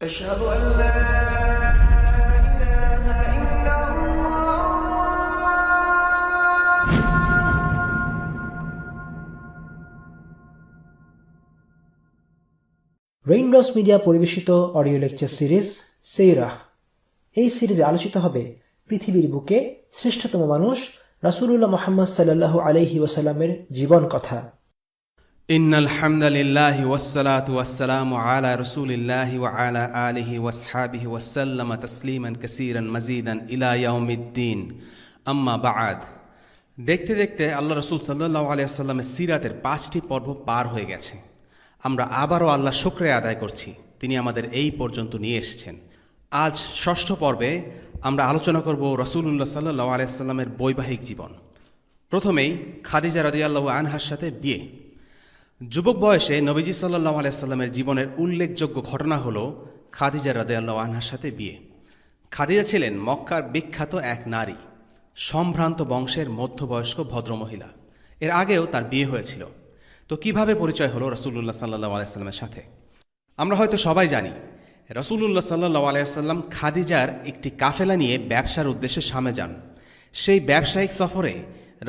أشهد أن لا إله إلا الله raindrops media পরিবেশিত audio lecture series সিরাহ। এই সিরিজে আলোচিত হবে পৃথিবীর বুকে শ্রেষ্ঠতম মানুষ রাসূলুল্লাহ মুহাম্মদ সাল্লাল্লাহু আলাইহি ওয়াসাল্লামের জীবন কথা। ইন্নাল হামদালিল্লাহি ওয়াসসালাতু ওয়াসসালামু আলা রাসূলিল্লাহি ওয়া আলা আলিহি ওয়াসহাবিহি ওয়াসাল্লাম তাসলিমান কাসীরান মাজিদান ইলা ইয়াউমিদ্দিন। আম্মা বা'দ। দেখতে দেখতে আল্লাহ রাসূল সাল্লাল্লাহু আলাইহি ওয়াসাল্লামের সিরাতের ৫টি পর্ব পার হয়ে গেছে। আমরা আবারও আল্লাহর শুকরিয়া আদায় করছি, তিনি আমাদের এই পর্যন্ত নিয়ে এসেছেন। আজ ষষ্ঠ পর্বে আমরা আলোচনা করব রাসূলুল্লাহ সাল্লাল্লাহু আলাইহি ওয়াসাল্লামের বৈবাহিক জীবন। প্রথমেই খাদিজা রাদিয়াল্লাহু আনহার সাথে বিয়ে। যুবক বয়সে নবীজি সাল্লাল্লাহু আলাইহি ওয়াসাল্লামের জীবনের উল্লেখযোগ্য ঘটনা হলো খাদিজা রাদিয়াল্লাহু আনহার সাথে বিয়ে। খাদিজা ছিলেন মক্কার বিখ্যাত এক নারী, সম্ভ্রান্ত বংশের মধ্যবয়স্ক ভদ্রমহিলা। এর আগেও তার বিয়ে হয়েছিল। তো কিভাবে পরিচয় হলো রাসূলুল্লাহ সাল্লাল্লাহু আলাইহি ওয়াসাল্লামের সাথে? আমরা হয়তো সবাই জানি, রাসূলুল্লাহ সাল্লাল্লাহু আলাইহি ওয়াসাল্লাম খাদিজার একটি কাফেলা নিয়ে ব্যবসার উদ্দেশ্যে শামে যান। সেই ব্যবসায়িক সফরে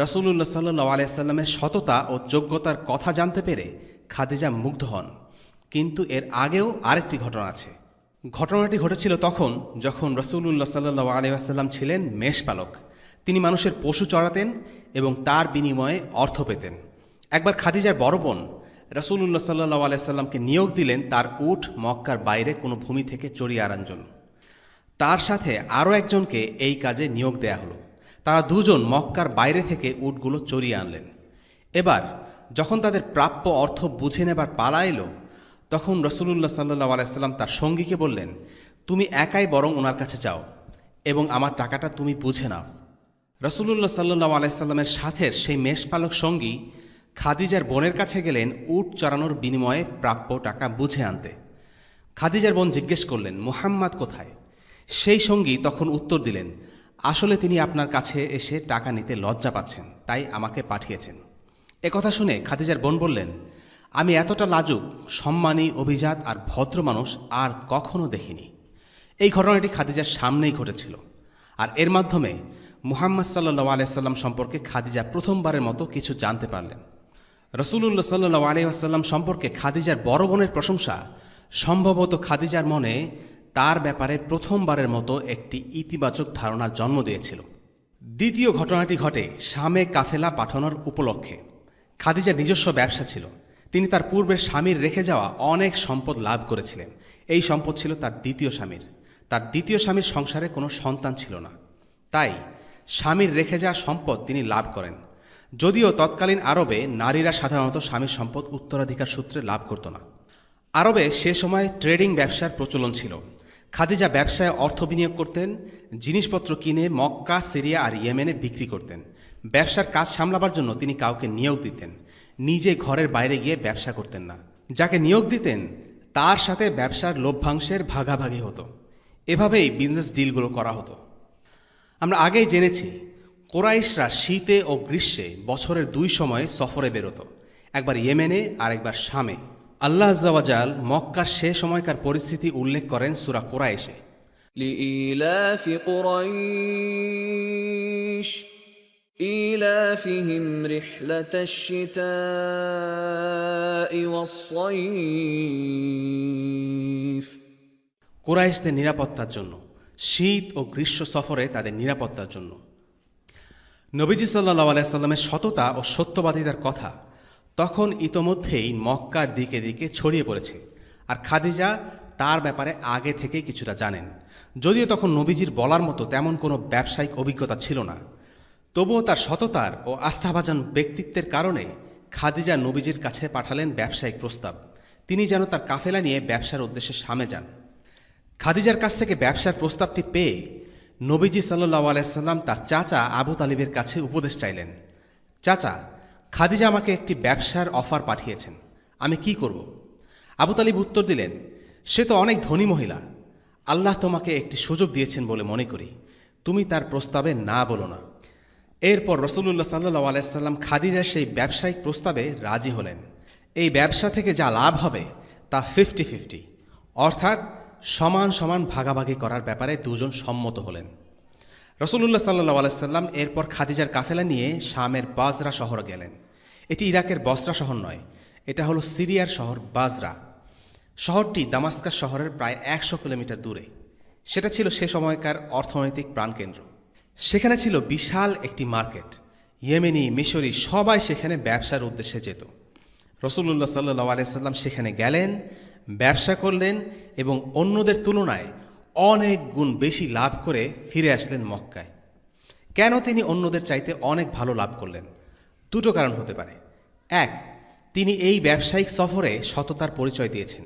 রাসূলুল্লাহ সাল্লাল্লাহু আলাইহি ওয়াসাল্লামের সততা ও যোগ্যতার কথা জানতে পেরে খাদিজা মুগ্ধ হন। কিন্তু এর আগেও আরেকটি ঘটনা আছে। ঘটনাটি ঘটেছিল তখন যখন রাসূলুল্লাহ সাল্লাল্লাহু আলাইহি ওয়াসাল্লাম ছিলেন মেষপালক। তিনি মানুষের পশু চড়াতেন এবং তার বিনিময়ে অর্থ পেতেন। একবার খাদিজার বড় বোন রাসূলুল্লাহ সাল্লাল্লাহু আলাইহি ওয়াসাল্লামকে নিয়োগ দিলেন তার উট মক্কার বাইরে কোনো ভূমি থেকে চড়িয়ে আনার জন্য। তার সাথে আরও একজনকে এই কাজে নিয়োগ দেয়া হলো। তারা দুজন মক্কার বাইরে থেকে উটগুলো চড়িয়ে আনলেন। এবার যখন তাদের প্রাপ্য অর্থ বুঝে নেবার পালা এলো, তখন রাসূলুল্লাহ সাল্লাল্লাহু আলাইহি ওয়াসাল্লাম তার সঙ্গীকে বললেন, তুমি একাই বরং ওনার কাছে যাও এবং আমার টাকাটা তুমি বুঝে নাও। রাসূলুল্লাহ সাল্লাল্লাহু আলাইহি ওয়াসাল্লামের সাথের সেই মেষপালক সঙ্গী খাদিজার বোনের কাছে গেলেন উট চড়ানোর বিনিময়ে প্রাপ্য টাকা বুঝে আনতে। খাদিজার বোন জিজ্ঞেস করলেন, মুহাম্মদ কোথায়? সেই সঙ্গী তখন উত্তর দিলেন, আসলে তিনি আপনার কাছে এসে টাকা নিতে লজ্জা পাচ্ছেন, তাই আমাকে পাঠিয়েছেন। একথা শুনে খাদিজার বোন বললেন, আমি এতটা লাজুক, সম্মানী, অভিজাত আর ভদ্র মানুষ আর কখনো দেখিনি। এই ঘটনাটি খাদিজার সামনেই ঘটেছিল, আর এর মাধ্যমে মুহাম্মদ সাল্লাল্লাহু আলাইহি ওয়াসাল্লাম সম্পর্কে খাদিজা প্রথমবারের মতো কিছু জানতে পারলেন। রাসূলুল্লাহ সাল্লাল্লাহু আলাইহি ওয়াসাল্লাম সম্পর্কে খাদিজার বড় বোনের প্রশংসা সম্ভবত খাদিজার মনে তার ব্যাপারে প্রথমবারের মতো একটি ইতিবাচক ধারণার জন্ম দিয়েছিল। দ্বিতীয় ঘটনাটি ঘটে শামে কাফেলা পাঠানোর উপলক্ষে। খাদিজার নিজস্ব ব্যবসা ছিল। তিনি তার পূর্বের স্বামীর রেখে যাওয়া অনেক সম্পদ লাভ করেছিলেন। এই সম্পদ ছিল তার দ্বিতীয় স্বামীর। তার দ্বিতীয় স্বামীর সংসারে কোনো সন্তান ছিল না, তাই স্বামীর রেখে যাওয়া সম্পদ তিনি লাভ করেন। যদিও তৎকালীন আরবে নারীরা সাধারণত স্বামীর সম্পদ উত্তরাধিকার সূত্রে লাভ করত না। আরবে সে সময় ট্রেডিং ব্যবসার প্রচলন ছিল। খাদিজা ব্যবসায় অর্থ বিনিয়োগ করতেন, জিনিসপত্র কিনে মক্কা, সিরিয়া আর ইয়েমেনে বিক্রি করতেন। ব্যবসার কাজ সামলাবার জন্য তিনি কাউকে নিয়োগ দিতেন, নিজে ঘরের বাইরে গিয়ে ব্যবসা করতেন না। যাকে নিয়োগ দিতেন তার সাথে ব্যবসার লভ্যাংশের ভাগাভাগি হতো। এভাবেই বিজনেস ডিলগুলো করা হতো। আমরা আগেই জেনেছি, কোরাইশরা শীতে ও গ্রীষ্মে বছরের 2 সময়ে সফরে বেরোত, একবার ইয়েমেনে আর একবার শামে। আল্লাহ আযজা ওয়া জাল মক্কার সে সময়কার পরিস্থিতি উল্লেখ করেন সূরা কুরাইশে। لإيلاف قريش إيلافهم رحلة الشتاء والصيف। কুরাইশদের নিরাপত্তার জন্য, শীত ও গ্রীষ্ম সফরে তাদের নিরাপত্তার জন্য। নবীজি সাল্লাল্লাহু আলাইহি ওয়াসাল্লামের সততা ও সত্যবাদিতার কথা তখন ইতোমধ্যেই মক্কার দিকে দিকে ছড়িয়ে পড়েছে, আর খাদিজা তার ব্যাপারে আগে থেকেই কিছুটা জানেন। যদিও তখন নবীজির বলার মতো তেমন কোনো ব্যবসায়িক অভিজ্ঞতা ছিল না, তবুও তার সততার ও আস্থাভাজন ব্যক্তিত্বের কারণে খাদিজা নবীজির কাছে পাঠালেন ব্যবসায়িক প্রস্তাব। তিনি যেন তার কাফেলা নিয়ে ব্যবসার উদ্দেশ্যে শামে যান। খাদিজার কাছ থেকে ব্যবসার প্রস্তাবটি পেয়ে নবীজি সাল্লাল্লাহু আলাইহি ওয়াসাল্লাম তার চাচা আবু তালিবের কাছে উপদেশ চাইলেন, চাচা, খাদিজা আমাকে একটি ব্যবসার অফার পাঠিয়েছেন, আমি কি করব? আবু তালিব উত্তর দিলেন, সে তো অনেক ধনী মহিলা, আল্লাহ তোমাকে একটি সুযোগ দিয়েছেন বলে মনে করি, তুমি তার প্রস্তাবে না বলো না। এরপর রাসূলুল্লাহ সাল্লাল্লাহু আলাইহি ওয়াসাল্লাম খাদিজার সেই ব্যবসায়িক প্রস্তাবে রাজি হলেন। এই ব্যবসা থেকে যা লাভ হবে তা 50-50, অর্থাৎ সমান সমান ভাগাভাগি করার ব্যাপারে দুজন সম্মত হলেন। রাসূলুল্লাহ সাল্লাল্লাহু আলাইহি সাল্লাম এরপর খাদিজার কাফেলা নিয়ে শামের বাজরা শহরে গেলেন। এটি ইরাকের বসরা শহর নয়, এটা হলো সিরিয়ার শহর বাজরা। শহরটি দামাস্কাস শহরের প্রায় 100 কিলোমিটার দূরে। সেটা ছিল সে সময়কার অর্থনৈতিক প্রাণকেন্দ্র। সেখানে ছিল বিশাল একটি মার্কেট। ইয়েমেনি, মিশরি সবাই সেখানে ব্যবসার উদ্দেশ্যে যেত। রাসূলুল্লাহ সাল্লাল্লাহু আলাইহি সাল্লাম সেখানে গেলেন, ব্যবসা করলেন এবং অন্যদের তুলনায় অনেক গুণ বেশি লাভ করে ফিরে আসলেন মক্কায়। কেন তিনি অন্যদের চাইতে অনেক ভালো লাভ করলেন? দুটো কারণ হতে পারে। এক, তিনি এই ব্যবসায়িক সফরে সততার পরিচয় দিয়েছেন,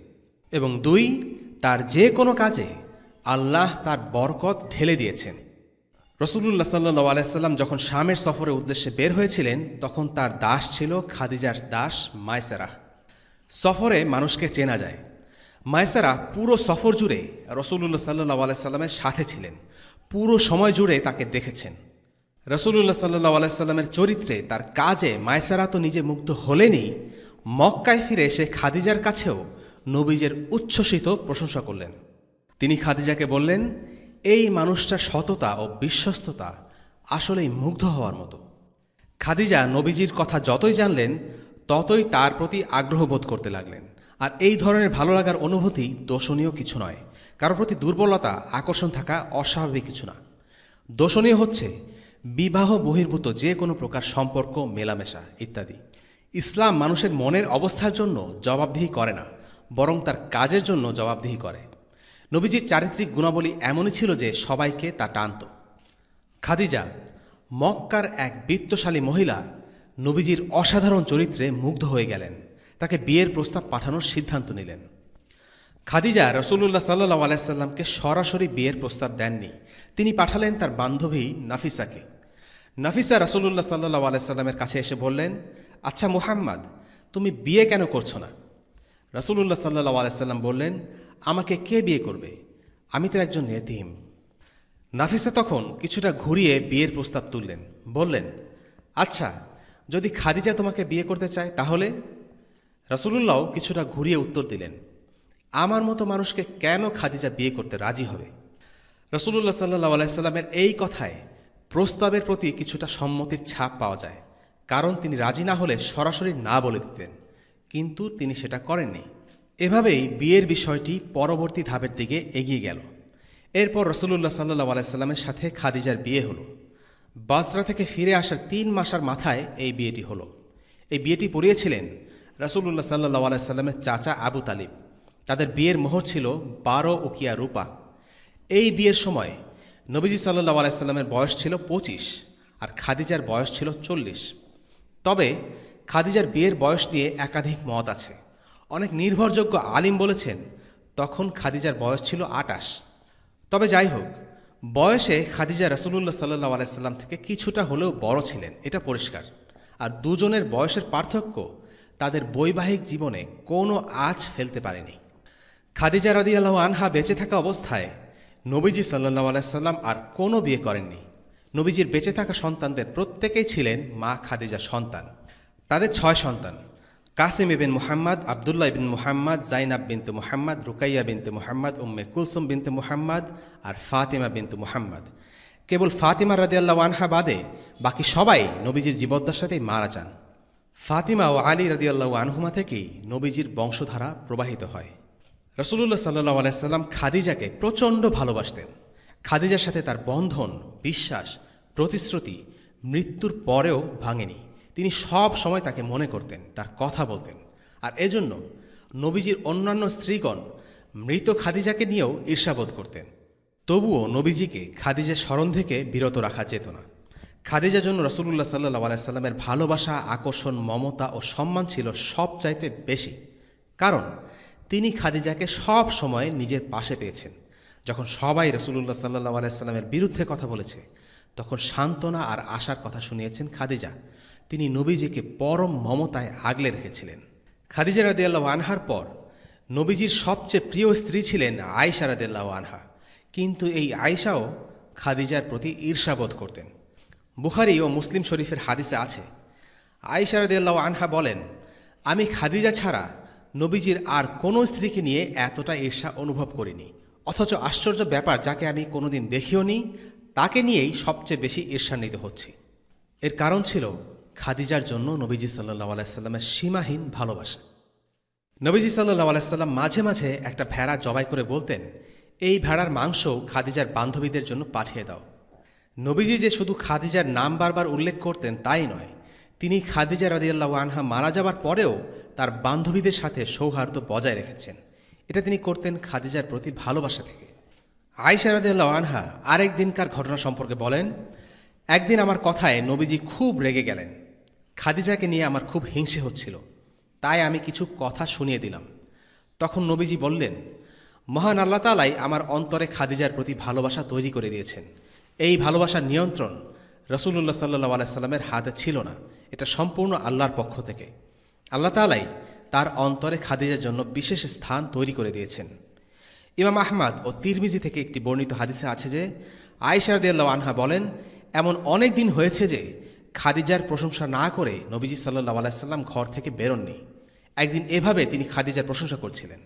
এবং দুই, তার যে কোনো কাজে আল্লাহ তার বরকত ঢেলে দিয়েছেন। রাসূলুল্লাহ সাল্লাল্লাহু আলাইহি সাল্লাম যখন শামের সফরের উদ্দেশ্যে বের হয়েছিলেন, তখন তার দাস ছিল খাদিজার দাস মায়সারা। সফরে মানুষকে চেনা যায়। মায়সারা পুরো সফর জুড়ে রাসূলুল্লাহ সাল্লাল্লাহু আলাইহি সাল্লামের সাথে ছিলেন, পুরো সময় জুড়ে তাকে দেখেছেন। রাসূলুল্লাহ সাল্লাল্লাহু আলাইহি সাল্লামের চরিত্রে, তার কাজে মায়সারা তো নিজে মুগ্ধ হলেনই, মক্কায় ফিরে সে খাদিজার কাছেও নবীজের উচ্ছ্বসিত প্রশংসা করলেন। তিনি খাদিজাকে বললেন, এই মানুষটার সততা ও বিশ্বস্ততা আসলেই মুগ্ধ হওয়ার মতো। খাদিজা নবীজির কথা যতই জানলেন, ততই তার প্রতি আগ্রহ বোধ করতে লাগলেন। আর এই ধরনের ভালো লাগার অনুভূতি দোষণীয় কিছু নয়। কারোর প্রতি দুর্বলতা, আকর্ষণ থাকা অস্বাভাবিক কিছু না। দোষণীয় হচ্ছে বিবাহ বহির্ভূত যে কোনো প্রকার সম্পর্ক, মেলামেশা ইত্যাদি। ইসলাম মানুষের মনের অবস্থার জন্য জবাবদিহি করে না, বরং তার কাজের জন্য জবাবদিহি করে। নবীজির চারিত্রিক গুণাবলী এমনই ছিল যে সবাইকে তা টানত। খাদিজা, মক্কার এক বিত্তশালী মহিলা, নবীজির অসাধারণ চরিত্রে মুগ্ধ হয়ে গেলেন। তাকে বিয়ের প্রস্তাব পাঠানোর সিদ্ধান্ত নিলেন। খাদিজা রাসূলুল্লাহ সাল্লাল্লাহু আলাইহি সাল্লামকে সরাসরি বিয়ের প্রস্তাব দেননি। তিনি পাঠালেন তার বান্ধবী নাফিসাকে। নাফিসা রাসূলুল্লাহ সাল্লাল্লাহু আলাইহি সাল্লামের কাছে এসে বললেন, আচ্ছা মুহাম্মদ, তুমি বিয়ে কেন করছো না? রাসূলুল্লাহ সাল্লাল্লাহু আলাইহি সাল্লাম বললেন, আমাকে কে বিয়ে করবে? আমি তো একজন এতিম। নাফিসা তখন কিছুটা ঘুরিয়ে বিয়ের প্রস্তাব তুললেন, বললেন, আচ্ছা, যদি খাদিজা তোমাকে বিয়ে করতে চায় তাহলে? রাসূলুল্লাহ কিছুটা ঘুরিয়ে উত্তর দিলেন, আমার মতো মানুষকে কেন খাদিজা বিয়ে করতে রাজি হবে? রাসূলুল্লাহ সাল্লাল্লাহু আলাইহি সাল্লামের এই কথায় প্রস্তাবের প্রতি কিছুটা সম্মতির ছাপ পাওয়া যায়, কারণ তিনি রাজি না হলে সরাসরি না বলে দিতেন, কিন্তু তিনি সেটা করেননি। এভাবেই বিয়ের বিষয়টি পরবর্তী ধাপের দিকে এগিয়ে গেল। এরপর রাসূলুল্লাহ সাল্লাল্লাহু আলাইহি সাল্লামের সাথে খাদিজার বিয়ে হলো। বাসরা থেকে ফিরে আসার 3 মাসের মাথায় এই বিয়েটি হলো। এই বিয়েটি পড়িয়েছিলেন রাসূলুল্লাহ সাল্লাল্লাহু আলাইহি সাল্লামের চাচা আবু তালিব। তাদের বিয়ের মোহর ছিল 12 উকিয়া রূপা। এই বিয়ের সময় নবীজি সাল্লাল্লাহু আলাইহি সাল্লামের বয়স ছিল 25 আর খাদিজার বয়স ছিল 40। তবে খাদিজার বিয়ের বয়স নিয়ে একাধিক মত আছে। অনেক নির্ভরযোগ্য আলিম বলেছেন তখন খাদিজার বয়স ছিল 28। তবে যাই হোক, বয়সে খাদিজা রাসূলুল্লাহ সাল্লাল্লাহু আলাইহি সাল্লাম থেকে কিছুটা হলেও বড় ছিলেন, এটা পরিষ্কার। আর দুজনের বয়সের পার্থক্য তাদের বৈবাহিক জীবনে কোনো আঁচ ফেলতে পারেনি। খাদিজা রাদিয়াল্লাহু আনহা বেঁচে থাকা অবস্থায় নবীজি সাল্লাল্লাহু আলাইহি সাল্লাম আর কোনো বিয়ে করেননি। নবীজির বেঁচে থাকা সন্তানদের প্রত্যেকেই ছিলেন মা খাদিজার সন্তান। তাদের 6 সন্তান: কাসিম ইবিন মুহাম্মদ, আবদুল্লাহ ইবিন মুহাম্মদ, জাইনাব বিনতে মুহাম্মদ, রুকাইয়া বিনতে মুহাম্মদ, উম্মে কুলসুম বিনতে মুহাম্মদ আর ফাতিমা বিনতে মুহাম্মদ। কেবল ফাতিমা রাদিয়াল্লাহু আনহা বাদে বাকি সবাই নবীজির জীবদ্দশাতেই মারা যান। ফাতিমা ও আলী রাদিয়াল্লাহু আনহুমা থেকেই নবীজির বংশধারা প্রবাহিত হয়। রাসূলুল্লাহ সাল্লাল্লাহু আলাইহি সাল্লাম খাদিজাকে প্রচণ্ড ভালোবাসতেন। খাদিজার সাথে তার বন্ধন, বিশ্বাস, প্রতিশ্রুতি মৃত্যুর পরেও ভাঙেনি। তিনি সব সময় তাকে মনে করতেন, তার কথা বলতেন। আর এজন্য নবীজির অন্যান্য স্ত্রীগণ মৃত খাদিজাকে নিয়েও ঈর্ষাবোধ করতেন। তবুও নবীজিকে খাদিজার স্মরণ থেকে বিরত রাখা যেত না। খাদিজার জন্য রাসূলুল্লাহ সাল্লাল্লাহু আলাইহি সাল্লামের ভালোবাসা, আকর্ষণ, মমতা ও সম্মান ছিল সবচাইতে বেশি। কারণ তিনি খাদিজাকে সব সময় নিজের পাশে পেয়েছেন। যখন সবাই রাসূলুল্লাহ সাল্লাল্লাহু আলাইহি সাল্লামের বিরুদ্ধে কথা বলেছে, তখন সান্ত্বনা আর আশার কথা শুনিয়েছেন খাদিজা। তিনি নবীজিকে পরম মমতায় আগলে রেখেছিলেন। খাদিজা রাদিয়াল্লাহু আনহার পর নবীজির সবচেয়ে প্রিয় স্ত্রী ছিলেন আয়েশা রাদিয়াল্লাহু আনহা। কিন্তু এই আয়েশাও খাদিজার প্রতি ঈর্ষাবোধ করতেন। বুখারী ও মুসলিম শরীফের হাদিসে আছে, আয়েশা রাদিয়াল্লাহু আনহা বলেন, আমি খাদিজা ছাড়া নবীজির আর কোনো স্ত্রীকে নিয়ে এতটা ঈর্ষা অনুভব করিনি। অথচ আশ্চর্য ব্যাপার, যাকে আমি কোনোদিন দেখিও নি, তাকে নিয়েই সবচেয়ে বেশি ঈর্ষান্বিত হচ্ছি। এর কারণ ছিল খাদিজার জন্য নবীজি সাল্লাল্লাহু আলাইহি সাল্লামের সীমাহীন ভালোবাসা। নবীজি সাল্লাল্লাহু আলাইহি সাল্লাম মাঝে মাঝে একটা ভেড়া জবাই করে বলতেন, এই ভেড়ার মাংস খাদিজার বান্ধবীদের জন্য পাঠিয়ে দাও। নবীজি যে শুধু খাদিজার নাম বারবার উল্লেখ করতেন তাই নয়, তিনি খাদিজা রাদিয়াল্লাহু আনহা মারা যাবার পরেও তার বান্ধবীদের সাথে সৌহার্দ্য বজায় রেখেছেন। এটা তিনি করতেন খাদিজার প্রতি ভালোবাসা থেকে। আয়েশা রাদিয়াল্লাহু আনহা আরেক দিনকার ঘটনা সম্পর্কে বলেন, একদিন আমার কথায় নবীজি খুব রেগে গেলেন। খাদিজাকে নিয়ে আমার খুব হিংসে হচ্ছিল, তাই আমি কিছু কথা শুনিয়ে দিলাম। তখন নবীজি বললেন, মহান আল্লাহ তাআলাই আমার অন্তরে খাদিজার প্রতি ভালোবাসা তৈরি করে দিয়েছেন। এই ভালোবাসার নিয়ন্ত্রণ রাসূলুল্লাহ সাল্লাল্লাহু আলাইহি সাল্লামের হাতে ছিল না, এটা সম্পূর্ণ আল্লাহর পক্ষ থেকে। আল্লাহ তাআলাই তার অন্তরে খাদিজার জন্য বিশেষ স্থান তৈরি করে দিয়েছেন। ইমাম আহমদ ও তিরমিজি থেকে একটি বর্ণিত হাদিসে আছে যে, আয়েশা রাদিয়াল্লাহু আনহা বলেন, এমন অনেক দিন হয়েছে যে খাদিজার প্রশংসা না করে নবীজি সাল্লাল্লাহু আলাইহি সাল্লাম ঘর থেকে বেরোননি। একদিন এভাবে তিনি খাদিজার প্রশংসা করছিলেন।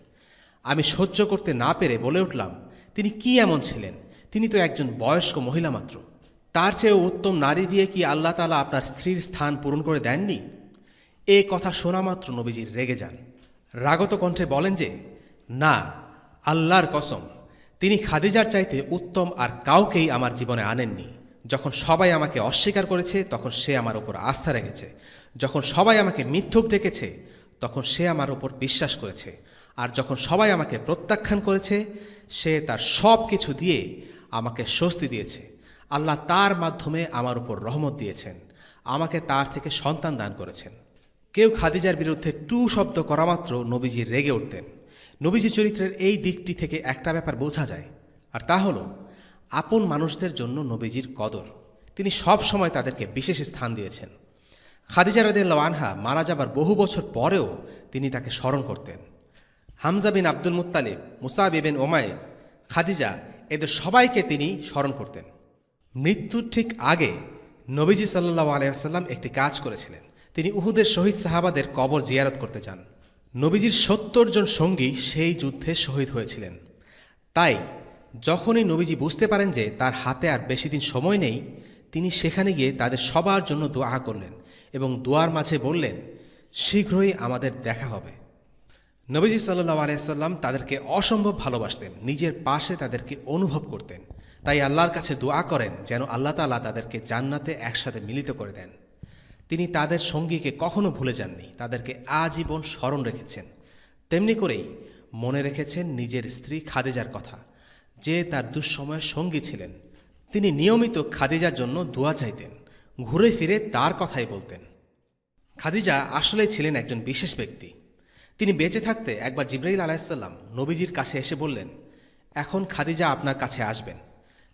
আমি সহ্য করতে না পেরে বলে উঠলাম, তিনি কি এমন ছিলেন? তিনি তো একজন বয়স্ক মহিলা মাত্র। তার চেয়েও উত্তম নারী দিয়ে কি আল্লাহ তাআলা আপনার স্ত্রীর স্থান পূরণ করে দেননি? এ কথা শোনা মাত্র নবীজি রেগে যান। রাগত কণ্ঠে বলেন যে, না, আল্লাহর কসম, তিনি খাদিজার চাইতে উত্তম আর কাউকেই আমার জীবনে আনেননি। যখন সবাই আমাকে অস্বীকার করেছে তখন সে আমার উপর আস্থা রেখেছে, যখন সবাই আমাকে মিথ্যুক ডেকেছে তখন সে আমার উপর বিশ্বাস করেছে, আর যখন সবাই আমাকে প্রত্যাখ্যান করেছে সে তার সব কিছু দিয়ে আমাকে স্বস্তি দিয়েছে। আল্লাহ তার মাধ্যমে আমার উপর রহমত দিয়েছেন, আমাকে তার থেকে সন্তান দান করেছেন। কেউ খাদিজার বিরুদ্ধে টু শব্দ করা মাত্র নবীজি রেগে উঠতেন। নবীজি চরিত্রের এই দিকটি থেকে একটা ব্যাপার বোঝা যায়, আর তা হলো আপন মানুষদের জন্য নবীজির কদর। তিনি সব সময় তাদেরকে বিশেষ স্থান দিয়েছেন। খাদিজা রাদিয়াল্লাহু আনহা মারা যাবার বহু বছর পরেও তিনি তাকে স্মরণ করতেন। হামজা বিন আব্দুল মুত্তালিব, মুসাব ইবনে উমাইর, খাদিজা, এদের সবাইকে তিনি স্মরণ করতেন। মৃত্যুর ঠিক আগে নবীজি সাল্লাল্লাহু আলাইহি ওয়াসাল্লাম একটি কাজ করেছিলেন। তিনি উহুদের শহীদ সাহাবাদের কবর জিয়ারত করতে যান। নবীজির ৭০ জন সঙ্গী সেই যুদ্ধে শহীদ হয়েছিলেন। তাই যখনই নবীজি বুঝতে পারেন যে তার হাতে আর বেশি দিন সময় নেই, তিনি সেখানে গিয়ে তাদের সবার জন্য দোয়া করলেন এবং দোয়ার মাঝে বললেন, শীঘ্রই আমাদের দেখা হবে। নবীজি সাল্লাল্লাহু আলাইহি ওয়াসাল্লাম তাদেরকে অসম্ভব ভালোবাসতেন, নিজের পাশে তাদেরকে অনুভব করতেন। তাই আল্লাহর কাছে দোয়া করেন যেন আল্লাহ তাআলা তাদেরকে জান্নাতে একসাথে মিলিত করে দেন। তিনি তাদের সঙ্গীকে কখনো ভুলে যাননি, তাদেরকে আজীবন স্মরণ রেখেছেন। তেমনি করেই মনে রেখেছেন নিজের স্ত্রী খাদিজার কথা, যে তার দুঃসময়ের সঙ্গী ছিলেন। তিনি নিয়মিত খাদিজার জন্য দোয়া চাইতেন, ঘুরে ফিরে তার কথাই বলতেন। খাদিজা আসলেই ছিলেন একজন বিশেষ ব্যক্তি। তিনি বেঁচে থাকতে একবার জিবরাইল আলাইহিস সালাম নবীজির কাছে এসে বললেন, এখন খাদিজা আপনার কাছে আসবেন,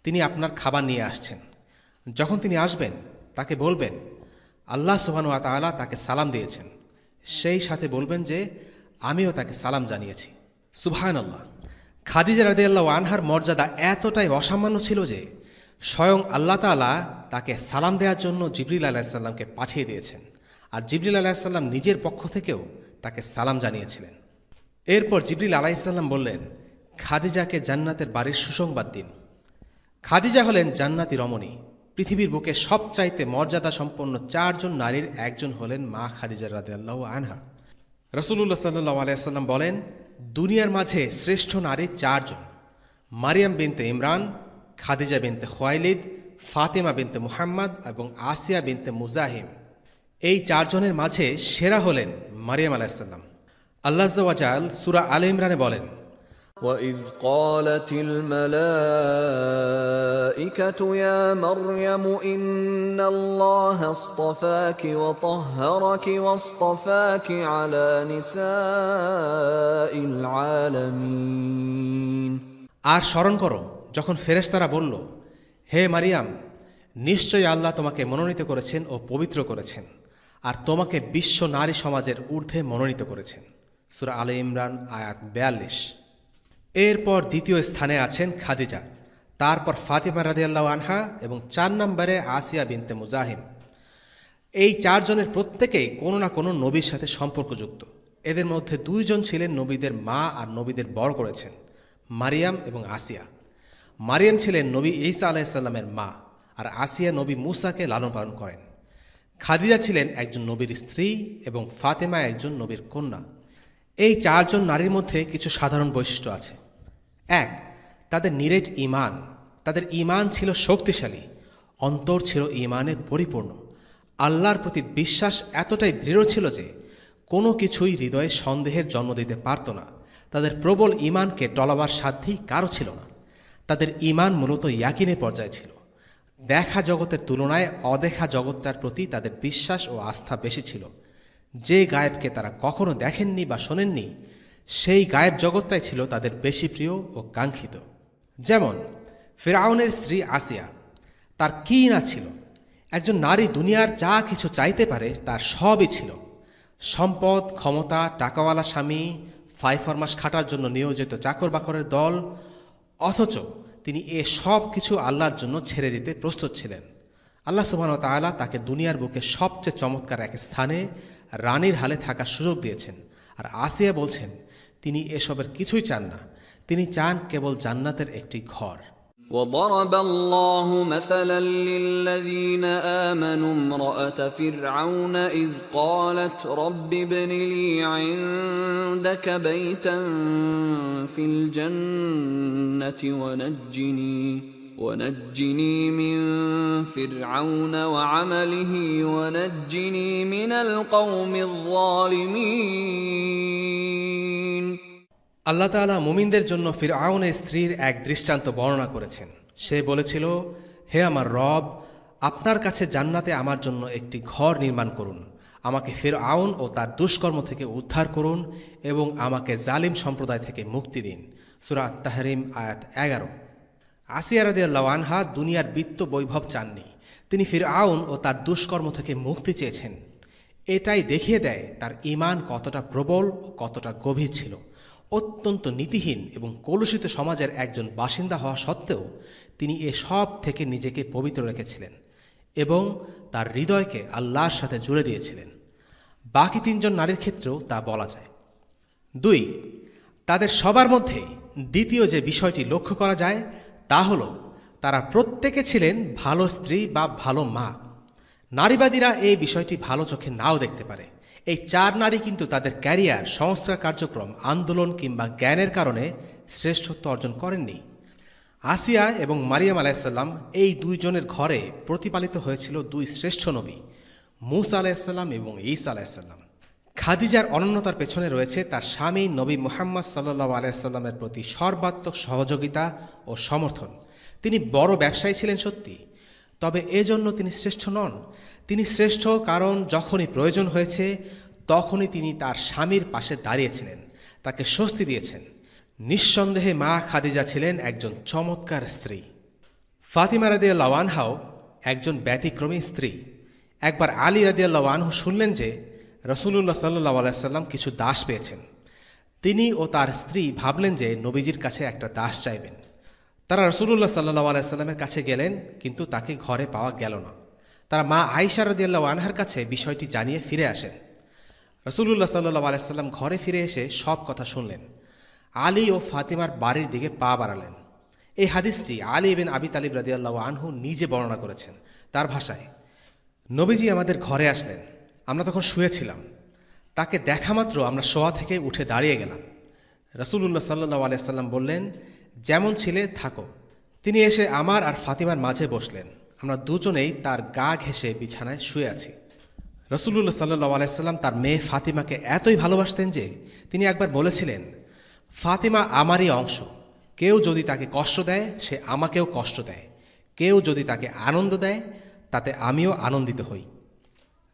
তিনি আপনার খাবার নিয়ে আসছেন। যখন তিনি আসবেন তাকে বলবেন, আল্লাহ সুবহানাহু ওয়া তাআলা তাকে সালাম দিয়েছেন। সেই সাথে বলবেন যে আমিও তাকে সালাম জানিয়েছি। সুবহানাল্লাহ। খাদিজা রাদিয়াল্লাহু আনহার মর্যাদা এতটাই অসামান্য ছিল যে স্বয়ং আল্লাহ তাআলা তাকে সালাম দেওয়ার জন্য জিবরিল আলাইহিস সালামকে পাঠিয়ে দিয়েছেন, আর জিবরিল আলাইহিস সালাম নিজের পক্ষ থেকেও তাকে সালাম জানিয়েছিলেন। এরপর জিবরিল আলাইহিস সালাম বললেন, খাদিজাকে জান্নাতের বাড়ির সুসংবাদ দিন। খাদিজা হলেন জান্নাতি রমণী। পৃথিবীর বুকে সবচাইতে মর্যাদা সম্পন্ন 4 জন নারীর একজন হলেন মা খাদিজা রাদিয়াল্লাহু আনহা। রাসূলুল্লাহ সাল্লাল্লাহু আলাইহি ওয়াসাল্লাম বলেন, দুনিয়ার মাঝে শ্রেষ্ঠ নারী 4 জন: মারিয়াম বিনতে ইমরান, খাদিজা বিনতে খুয়াইলিদ, ফাতেমা বিনতে মুহাম্মদ এবং আসিয়া বিনতে মুজাহিম। এই 4 জনের মাঝে সেরা হলেন মারিয়াম আলাইহিস সালাম। আল্লাহ আযজা ওয়া জাল সূরা আলে ইমরানে বলেন, وَإِذْ قَالَتِ الْمَلَائِكَةُ يَا مَرْيَمُ إِنَّ اللَّهَ اصْطَفَاكِ وَطَهَّرَكِ وَاصْطَفَاكِ عَلَى نِسَاءِ الْعَالَمِينَ। আর স্মরণ করো যখন ফেরেশতারা বলল, হে মারিয়াম, নিশ্চয়ই আল্লাহ তোমাকে মনোনীত করেছেন ও পবিত্র করেছেন, আর তোমাকে বিশ্ব নারী সমাজের ঊর্ধ্বে মনোনীত করেছেন। সূরা আলে ইমরান আয়াত 42। এরপর দ্বিতীয় স্থানে আছেন খাদিজা, তারপর ফাতিমা রাদিয়াল্লাহু আনহা এবং 4 নম্বরে আসিয়া বিনতে মুজাহিম। এই 4 জনের প্রত্যেকেই কোনো না কোনো নবীর সাথে সম্পর্কযুক্ত। এদের মধ্যে 2 জন ছিলেন নবীদের মা আর নবীদের বড় করেছেন। মারিয়াম এবং আসিয়া। মারিয়াম ছিলেন নবী ঈসা আলাইহিসসালামের মা, আর আসিয়া নবী মূসাকে লালন পালন করেন। খাদিজা ছিলেন একজন নবীর স্ত্রী এবং ফাতেমা একজন নবীর কন্যা। এই চারজন নারীর মধ্যে কিছু সাধারণ বৈশিষ্ট্য আছে। এক, তাদের নিরেট ঈমান। তাদের ঈমান ছিল শক্তিশালী, অন্তর ছিল ঈমানে পরিপূর্ণ। আল্লাহর প্রতি বিশ্বাস এতটাই দৃঢ় ছিল যে কোনো কিছুই হৃদয়ে সন্দেহের জন্ম দিতে পারত না। তাদের প্রবল ঈমানকে টলাবার সাধ্যই কারও ছিল না। তাদের ঈমান মূলত ইয়াকিনের পর্যায়ে ছিল। দেখা জগতের তুলনায় অদেখা জগৎটার প্রতি তাদের বিশ্বাস ও আস্থা বেশি ছিল। যে গায়েবকে তারা কখনো দেখেননি বা শোনেননি, সেই গায়েব জগৎটাই ছিল তাদের বেশি প্রিয় ও কাঙ্ক্ষিত। যেমন ফিরআউনের স্ত্রী আসিয়া, তার কী না ছিল! একজন নারী দুনিয়ার যা কিছু চাইতে পারে তার সবই ছিল। সম্পদ, ক্ষমতা, টাকাওয়ালা স্বামী, ফাইফরমাস খাটার জন্য নিয়োজিত চাকর বাকরের দল, অথচ তিনি এ সব কিছু আল্লাহর জন্য ছেড়ে দিতে প্রস্তুত ছিলেন। আল্লাহ সুবহানাহু ওয়া তাআলা তাকে দুনিয়ার বুকে সবচেয়ে চমৎকার এক স্থানে রানীর হালে থাকার সুযোগ দিয়েছেন। আর আসিয়া বলছেন তিনি এসবের কিছুই চান না, তিনি চান কেবল জান্নাতের একটি ঘর। وضرب الله مثلا للذين آمنوا امرأة فرعون إذ قالت رب ابن لي عندك بيتا في الجنة ونجني من فرعون وعمله ونجني من القوم الظالمين। আল্লাহ তাআলা মুমিনদের জন্য ফিরআউনের স্ত্রীর এক দৃষ্টান্ত বর্ণনা করেছেন। সে বলেছিল, হে আমার রব, আপনার কাছে জান্নাতে আমার জন্য একটি ঘর নির্মাণ করুন, আমাকে ফিরআউন ও তার দুষ্কর্ম থেকে উদ্ধার করুন এবং আমাকে জালিম সম্প্রদায় থেকে মুক্তি দিন। সূরা আত-তাহরিম আয়াত 11। আসিয়া রাদিয়াল্লাহু আনহা দুনিয়ার বিত্ত বৈভব চাননি, তিনি ফিরআউন ও তার দুষ্কর্ম থেকে মুক্তি চেয়েছেন। এটাই দেখিয়ে দেয় তার ঈমান কতটা প্রবল ও কতটা গভীর ছিল। অত্যন্ত নীতিহীন এবং কলুষিত সমাজের একজন বাসিন্দা হওয়া সত্ত্বেও তিনি এ সব থেকে নিজেকে পবিত্র রেখেছিলেন এবং তার হৃদয়কে আল্লাহর সাথে জুড়ে দিয়েছিলেন। বাকি তিনজন নারীর ক্ষেত্রেও তা বলা যায়। 2, তাদের সবার মধ্যে দ্বিতীয় যে বিষয়টি লক্ষ্য করা যায় তা হল তারা প্রত্যেকে ছিলেন ভালো স্ত্রী বা ভালো মা। নারীবাদীরা এই বিষয়টি ভালো চোখে নাও দেখতে পারে। এই 4 নারী কিন্তু তাদের ক্যারিয়ার, সংস্কার কার্যক্রম, আন্দোলন কিংবা জ্ঞানের কারণে শ্রেষ্ঠত্ব অর্জন করেননি। আসিয়া এবং মারিয়াম আলাইহিসসালাম এই 2 জনের ঘরে প্রতিপালিত হয়েছিল 2 শ্রেষ্ঠ নবী, মূসা আলাইহিসসালাম এবং ঈসা আলাইহিসসালাম। খাদিজার অনন্যতার পেছনে রয়েছে তার স্বামী নবী মুহাম্মদ সাল্লাল্লাহু আলাইহি ওয়াসাল্লামের প্রতি সর্বাত্মক সহযোগিতা ও সমর্থন। তিনি বড় ব্যবসায়ী ছিলেন সত্যি, তবে এজন্য তিনি শ্রেষ্ঠ নন। তিনি শ্রেষ্ঠ কারণ যখনই প্রয়োজন হয়েছে তখনই তিনি তার স্বামীর পাশে দাঁড়িয়েছিলেন, তাকে স্বস্তি দিয়েছেন। নিঃসন্দেহে মা খাদিজা ছিলেন একজন চমৎকার স্ত্রী। ফাতিমা রাদিয়াল্লাহু আনহাও একজন ব্যতিক্রমী স্ত্রী। একবার আলী রাদিয়াল্লাহু আনহু শুনলেন যে রাসূলুল্লাহ সাল্লাল্লাহু আলাইহি ওয়াসাল্লাম কিছু দাস পেয়েছেন। তিনি ও তার স্ত্রী ভাবলেন যে নবীজির কাছে একটা দাস চাইবেন। তারা রাসূলুল্লাহ সাল্লাল্লাহু আলাইহি ওয়াসাল্লামের কাছে গেলেন, কিন্তু তাকে ঘরে পাওয়া গেল না। তারা মা আয়েশা রাদিয়াল্লাহু আনহার কাছে বিষয়টি জানিয়ে ফিরে আসেন। রাসূলুল্লাহ সাল্লাল্লাহু আলাইহি ওয়াসাল্লাম ঘরে ফিরে এসে সব কথা শুনলেন। আলী ও ফাতিমার বাড়ির দিকে পা বাড়ালেন। এই হাদিসটি আলী ইবনে আবি তালিব রাদিয়াল্লাহু আনহু নিজে বর্ণনা করেছেন। তার ভাষায়, নবীজি আমাদের ঘরে আসলেন, আমরা তখন শুয়েছিলাম। তাকে দেখামাত্র আমরা শোয়া থেকে উঠে দাঁড়িয়ে গেলাম। রাসূলুল্লাহ সাল্লাল্লাহু আলাইহি ওয়াসাল্লাম বললেন, যেমন ছিলে থাকো। তিনি এসে আমার আর ফাতিমার মাঝে বসলেন। আমরা দুজনেই তার গা ঘেঁষে বিছানায় শুয়ে আছি। রাসূলুল্লাহ সাল্লাল্লাহু আলাইহি ওয়াসাল্লাম তার মেয়ে ফাতিমাকে এতই ভালোবাসতেন যে তিনি একবার বলেছিলেন, ফাতিমা আমারই অংশ। কেউ যদি তাকে কষ্ট দেয় সে আমাকেও কষ্ট দেয়, কেউ যদি তাকে আনন্দ দেয় তাতে আমিও আনন্দিত হই।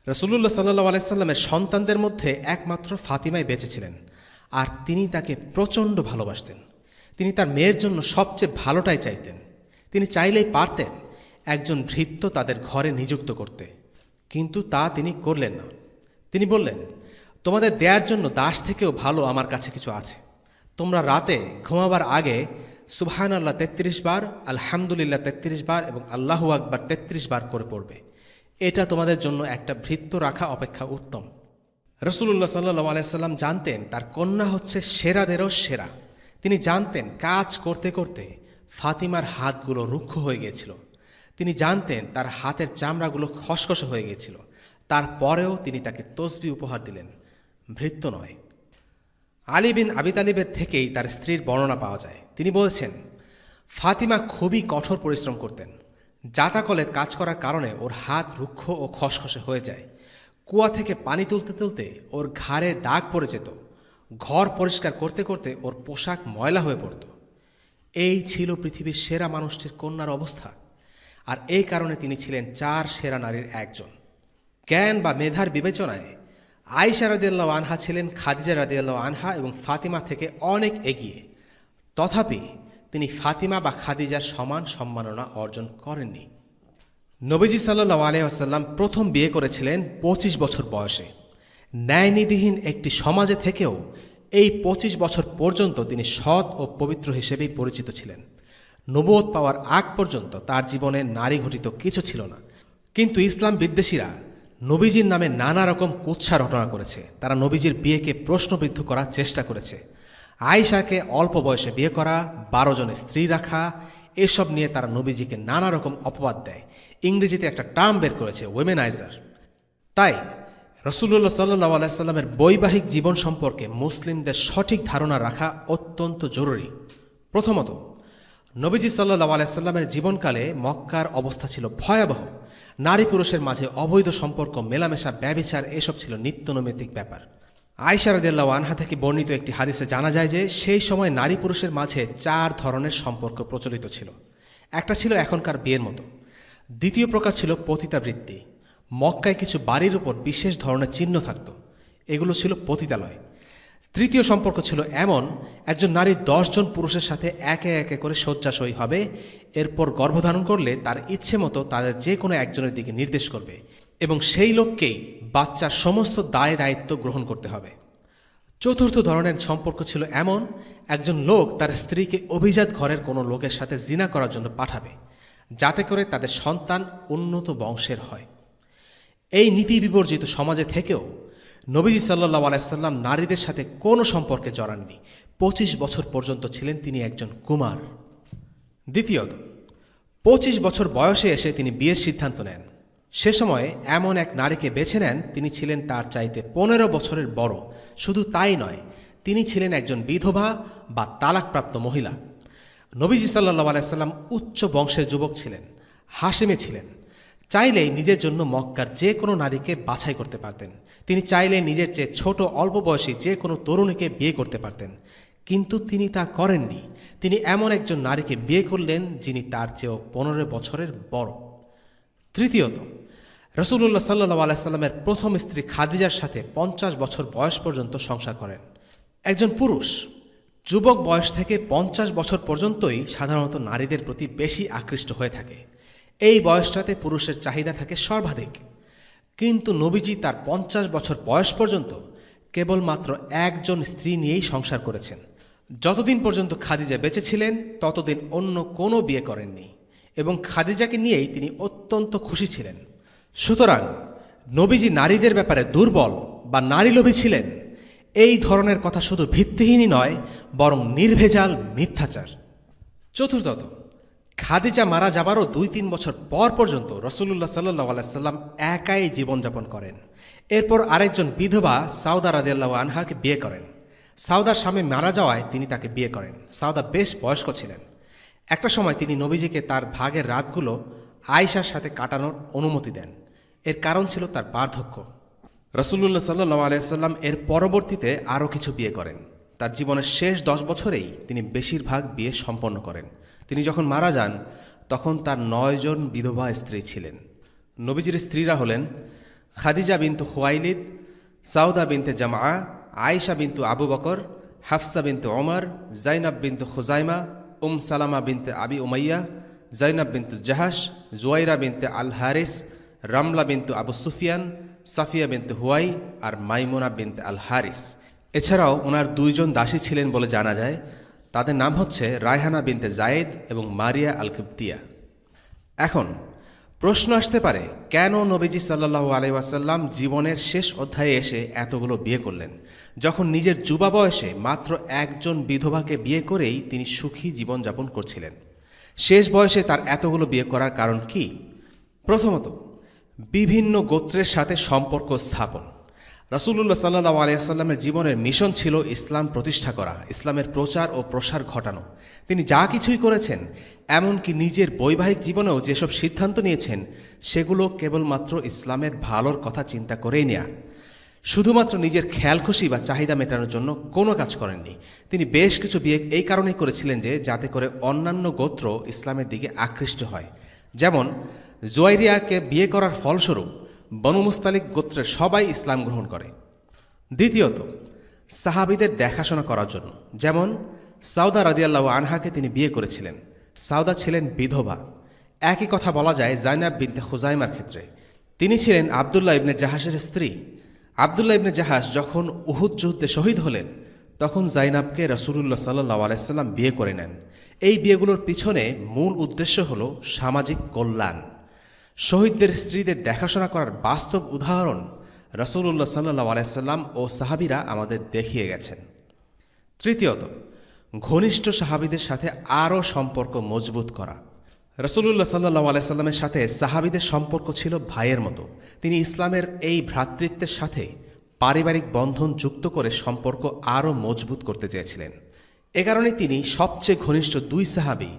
রাসূলুল্লাহ সাল্লাল্লাহু আলাইহি ওয়াসাল্লামের সন্তানদের মধ্যে একমাত্র ফাতিমাই বেঁচে ছিলেন, আর তিনি তাকে প্রচণ্ড ভালোবাসতেন। তিনি তার মেয়ের জন্য সবচেয়ে ভালোটাই চাইতেন। তিনি চাইলেই পারতেন একজন ভৃত্য তাদের ঘরে নিযুক্ত করতে, কিন্তু তা তিনি করলেন না। তিনি বললেন, তোমাদের দেয়ার জন্য দাস থেকেও ভালো আমার কাছে কিছু আছে। তোমরা রাতে ঘুমাবার আগে সুবহানাল্লাহ 33 বার, আলহামদুলিল্লাহ 33 বার এবং আল্লাহু আকবার 33 বার করে পড়বে। এটা তোমাদের জন্য একটা ভৃত্য রাখা অপেক্ষা উত্তম। রাসূলুল্লাহ সাল্লাল্লাহু আলাইহি ওয়াসাল্লাম জানতেন তার কন্যা হচ্ছে সেরাদেরও সেরা। তিনি জানতেন কাজ করতে করতে ফাতিমার হাতগুলো রুক্ষ হয়ে গিয়েছিল। তিনি জানতেন তার হাতের চামড়াগুলো খসখসে হয়ে গিয়েছিল। তারপরেও তিনি তাকে তসবি উপহার দিলেন, ভৃত্য নয়। আলী বিন আবি তালিবের থেকেই তার স্ত্রীর বর্ণনা পাওয়া যায়। তিনি বলেছেন, ফাতিমা খুবই কঠোর পরিশ্রম করতেন। জাতাকলে কাজ করার কারণে ওর হাত রুক্ষ ও খসখসে হয়ে যায়। কুয়া থেকে পানি তুলতে তুলতে ওর ঘাড়ে দাগ পড়ে যেত। ঘর পরিষ্কার করতে করতে ওর পোশাক ময়লা হয়ে পড়ত। এই ছিল পৃথিবীর সেরা মানুষটির কন্যার অবস্থা। আর এই কারণে তিনি ছিলেন 4 সেরা নারীর একজন। জ্ঞান বা মেধার বিবেচনায় আয়েশা রাদিয়াল্লাহু আনহা ছিলেন খাদিজা রাদিয়াল্লাহু আনহা এবং ফাতিমা থেকে অনেক এগিয়ে। তথাপি তিনি ফাতিমা বা খাদিজার সমান সম্মাননা অর্জন করেননি। নবীজি সাল্লাল্লাহু আলাইহি ওয়াসাল্লাম প্রথম বিয়ে করেছিলেন 25 বছর বয়সে। ন্যায়নীতিহীন একটি সমাজে থেকেও এই 25 বছর পর্যন্ত তিনি সৎ ও পবিত্র হিসেবেই পরিচিত ছিলেন। নবুয়ত পাওয়ার আগ পর্যন্ত তার জীবনে নারী ঘটিত কিছু ছিল না। কিন্তু ইসলাম বিদ্বেষীরা নবীজির নামে নানা রকম কুৎসা রটনা করেছে। তারা নবীজির বিয়েকে প্রশ্নবিদ্ধ করার চেষ্টা করেছে। আয়েশাকে অল্প বয়সে বিয়ে করা, 12 জন স্ত্রী রাখা, এসব নিয়ে তারা নবীজিকে নানা রকম অপবাদ দেয়। ইংরেজিতে একটা টার্ম বের করেছে, ওয়েমেনাইজার। তাই রাসূলুল্লাহ সাল্লাল্লাহু আলাইহি সাল্লামের বৈবাহিক জীবন সম্পর্কে মুসলিমদের সঠিক ধারণা রাখা অত্যন্ত জরুরি। প্রথমত, নবীজি সাল্লাল্লাহু আলাইহি সাল্লামের জীবনকালে মক্কার অবস্থা ছিল ভয়াবহ। নারী পুরুষের মাঝে অবৈধ সম্পর্ক, মেলামেশা, ব্যভিচার এসব ছিল নিত্যনৈমিত্তিক ব্যাপার। আয়েশা রাদিয়াল্লাহু আনহা থেকে বর্ণিত একটি হাদিসে জানা যায় যে সেই সময় নারী পুরুষের মাঝে 4 ধরনের সম্পর্ক প্রচলিত ছিল। একটা ছিল এখনকার বিয়ের মতো। দ্বিতীয় প্রকার ছিল পতিতাবৃত্তি। মক্কায় কিছু বাড়ির উপর বিশেষ ধরনের চিহ্ন থাকত, এগুলো ছিল পতিতালয়। তৃতীয় সম্পর্ক ছিল এমন, একজন নারী 10 জন পুরুষের সাথে একে একে করে শয্যাশয়ী হবে। এরপর গর্ভধারণ করলে তার ইচ্ছে মতো তাদের যে কোনো একজনের দিকে নির্দেশ করবে এবং সেই লোককেই বাচ্চার সমস্ত দায় দায়িত্ব গ্রহণ করতে হবে। চতুর্থ ধরনের সম্পর্ক ছিল এমন, একজন লোক তার স্ত্রীকে অভিজাত ঘরের কোনো লোকের সাথে জিনা করার জন্য পাঠাবে, যাতে করে তাদের সন্তান উন্নত বংশের হয়। এই নীতি বিবর্জিত সমাজে থেকেও নবীজি সাল্লাল্লাহু আলাইহি সাল্লাম নারীদের সাথে কোনো সম্পর্কে জড়াননি। 25 বছর পর্যন্ত ছিলেন তিনি একজন কুমার। দ্বিতীয়ত, 25 বছর বয়সে এসে তিনি বিয়ের সিদ্ধান্ত নেন। সে সময়ে এমন এক নারীকে বেছে নেন, তিনি ছিলেন তার চাইতে 15 বছরের বড়। শুধু তাই নয়, তিনি ছিলেন একজন বিধবা বা তালাকপ্রাপ্ত মহিলা। নবীজি সাল্লাল্লাহু আলাইহি সাল্লাম উচ্চ বংশের যুবক ছিলেন, হাশেমে ছিলেন। চাইলেই নিজের জন্য মক্কার যে কোনো নারীকে বাছাই করতে পারতেন। তিনি চাইলে নিজের চেয়ে ছোট অল্প বয়সী যে কোনো তরুণীকে বিয়ে করতে পারতেন, কিন্তু তিনি তা করেননি। তিনি এমন একজন নারীকে বিয়ে করলেন যিনি তার চেয়েও 15 বছরের বড়। তৃতীয়ত, রাসূলুল্লাহ সাল্লাল্লাহু আলাইহি সাল্লামের প্রথম স্ত্রী খাদিজার সাথে 50 বছর বয়স পর্যন্ত সংসার করেন। একজন পুরুষ যুবক বয়স থেকে 50 বছর পর্যন্তই সাধারণত নারীদের প্রতি বেশি আকৃষ্ট হয়ে থাকে। এই বয়সটাতে পুরুষের চাহিদা থাকে সর্বাধিক। কিন্তু নবীজি তার 50 বছর বয়স পর্যন্ত কেবলমাত্র একজন স্ত্রী নিয়েই সংসার করেছেন। যতদিন পর্যন্ত খাদিজা বেঁচে ছিলেন ততদিন অন্য কোনো বিয়ে করেননি এবং খাদিজাকে নিয়েই তিনি অত্যন্ত খুশি ছিলেন। সুতরাং নবীজি নারীদের ব্যাপারে দুর্বল বা নারীলোভী ছিলেন, এই ধরনের কথা শুধু ভিত্তিহীনই নয়, বরং নির্ভেজাল মিথ্যাচার। চতুর্থত, খাদিজা মারা যাবারও 2-3 বছর পর পর্যন্ত রাসূলুল্লাহ সাল্লাল্লাহু আলাইহি সাল্লাম একাই জীবনযাপন করেন। এরপর আরেকজন বিধবা সাউদা রাদিয়াল্লাহু আনহাকে বিয়ে করেন। সাউদার স্বামী মারা যাওয়ায় তিনি তাকে বিয়ে করেন। সাউদা বেশ বয়স্ক ছিলেন। একটা সময় তিনি নবীজিকে তার ভাগের রাতগুলো আয়েশার সাথে কাটানোর অনুমতি দেন। এর কারণ ছিল তার বার্ধক্য। রাসূলুল্লাহ সাল্লাল্লাহু আলাইহি সাল্লাম এর পরবর্তীতে আরও কিছু বিয়ে করেন। তার জীবনের শেষ 10 বছরেই তিনি বেশিরভাগ বিয়ে সম্পন্ন করেন। তিনি যখন মারা যান তখন তার 9 জন বিধবা স্ত্রী ছিলেন। নবীজির স্ত্রীরা হলেন খাদিজা বিনতু খুয়াইলিদ, সাউদা বিনতে জামআ, আয়েশা বিনতু আবু বকর, হাফসা বিনতে ওমর, জাইনাব বিনতু খুজাইমা, সালামা বিনতে আবি উমাইয়া, জাইনাব বিনতু জাহাশ, জুয়াইরা বিনতে আল হারিস, রামলা বিনতু আবু সুফিয়ান, সাফিয়া বিনতে হুয়াই আর মাইমুনা বিনতে আল হারিস। এছাড়াও ওনার 2 জন দাসী ছিলেন বলে জানা যায়। তাদের নাম হচ্ছে রায়হানা বিনতে জায়েদ এবং মারিয়া আল কিবতিয়া। এখন প্রশ্ন আসতে পারে, কেন নবীজি সাল্লাল্লাহু আলাইহি ওয়াসাল্লাম জীবনের শেষ অধ্যায়ে এসে এতগুলো বিয়ে করলেন, যখন নিজের যুবা বয়সে মাত্র একজন বিধবাকে বিয়ে করেই তিনি সুখী জীবনযাপন করছিলেন? শেষ বয়সে তার এতগুলো বিয়ে করার কারণ কি? প্রথমত, বিভিন্ন গোত্রের সাথে সম্পর্ক স্থাপন। রাসূলুল্লাহ সাল্লাল্লাহু আলাইহি ওয়াসাল্লামের জীবনের মিশন ছিল ইসলাম প্রতিষ্ঠা করা, ইসলামের প্রচার ও প্রসার ঘটানো। তিনি যা কিছুই করেছেন, এমনকি নিজের বৈবাহিক জীবনেও যেসব সিদ্ধান্ত নিয়েছেন, সেগুলো কেবলমাত্র ইসলামের ভালোর কথা চিন্তা করেই নেয়া। শুধুমাত্র নিজের খেয়ালখুশি বা চাহিদা মেটানোর জন্য কোনো কাজ করেননি। তিনি বেশ কিছু বিয়ে এই কারণেই করেছিলেন যে যাতে করে অন্যান্য গোত্র ইসলামের দিকে আকৃষ্ট হয়। যেমন জুয়াইরিয়াকে বিয়ে করার ফলস্বরূপ বনু মুস্তালিক গোত্রের সবাই ইসলাম গ্রহণ করে। দ্বিতীয়ত, সাহাবীদের দেখাশোনা করার জন্য। যেমন সাউদা রাদিয়াল্লাহু আনহাকে তিনি বিয়ে করেছিলেন। সাউদা ছিলেন বিধবা। একই কথা বলা যায় জাইনাব বিনতে খুজাইমার ক্ষেত্রে। তিনি ছিলেন আবদুল্লাহ ইবনে জাহাসের স্ত্রী। আবদুল্লাহ ইবনে জাহাস যখন উহুদ যুদ্ধে শহীদ হলেন, তখন জাইনাবকে রাসূলুল্লাহ সাল্লাল্লাহু আলাইহি ওয়াসাল্লাম বিয়ে করে নেন। এই বিয়েগুলোর পিছনে মূল উদ্দেশ্য হল সামাজিক কল্যাণ। শহীদদের স্ত্রীদের দেখাশোনা করার বাস্তব উদাহরণ রাসূলুল্লাহ সাল্লাল্লাহু আলাইহি ওয়াসাল্লাম ও সাহাবীরা আমাদের দেখিয়ে গেছেন। তৃতীয়ত, ঘনিষ্ঠ সাহাবীদের সাথে আরও সম্পর্ক মজবুত করা। রাসূলুল্লাহ সাল্লাল্লাহু আলাইহি ওয়াসাল্লামের সাথে সাহাবীদের সম্পর্ক ছিল ভাইয়ের মতো। তিনি ইসলামের এই ভ্রাতৃত্বের সাথে পারিবারিক বন্ধন যুক্ত করে সম্পর্ক আরও মজবুত করতে চেয়েছিলেন। এ কারণে তিনি সবচেয়ে ঘনিষ্ঠ দুই সাহাবী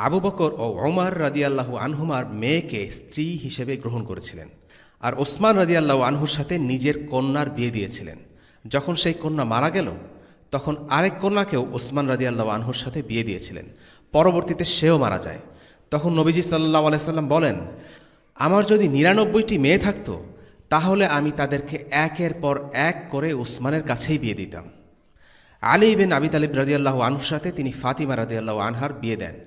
আবু বকর ও ওমর রাদিয়াল্লাহু আনহুমার মেয়েকে স্ত্রী হিসেবে গ্রহণ করেছিলেন, আর ওসমান রাদিয়াল্লাহু আনহুর সাথে নিজের কন্যার বিয়ে দিয়েছিলেন। যখন সেই কন্যা মারা গেল, তখন আরেক কন্যাকেও ওসমান রাদিয়াল্লাহু আনহুর সাথে বিয়ে দিয়েছিলেন। পরবর্তীতে সেও মারা যায়। তখন নবীজি সাল্লাল্লাহু আলাইহি সাল্লাম বলেন, আমার যদি ৯৯টি মেয়ে থাকত, তাহলে আমি তাদেরকে একের পর এক করে উসমানের কাছেই বিয়ে দিতাম। আলী ইবনে আবি তালিব রাদিয়াল্লাহু আনহুর সাথে তিনি ফাতিমা রাদিয়াল্লাহু আনহার বিয়ে দেন।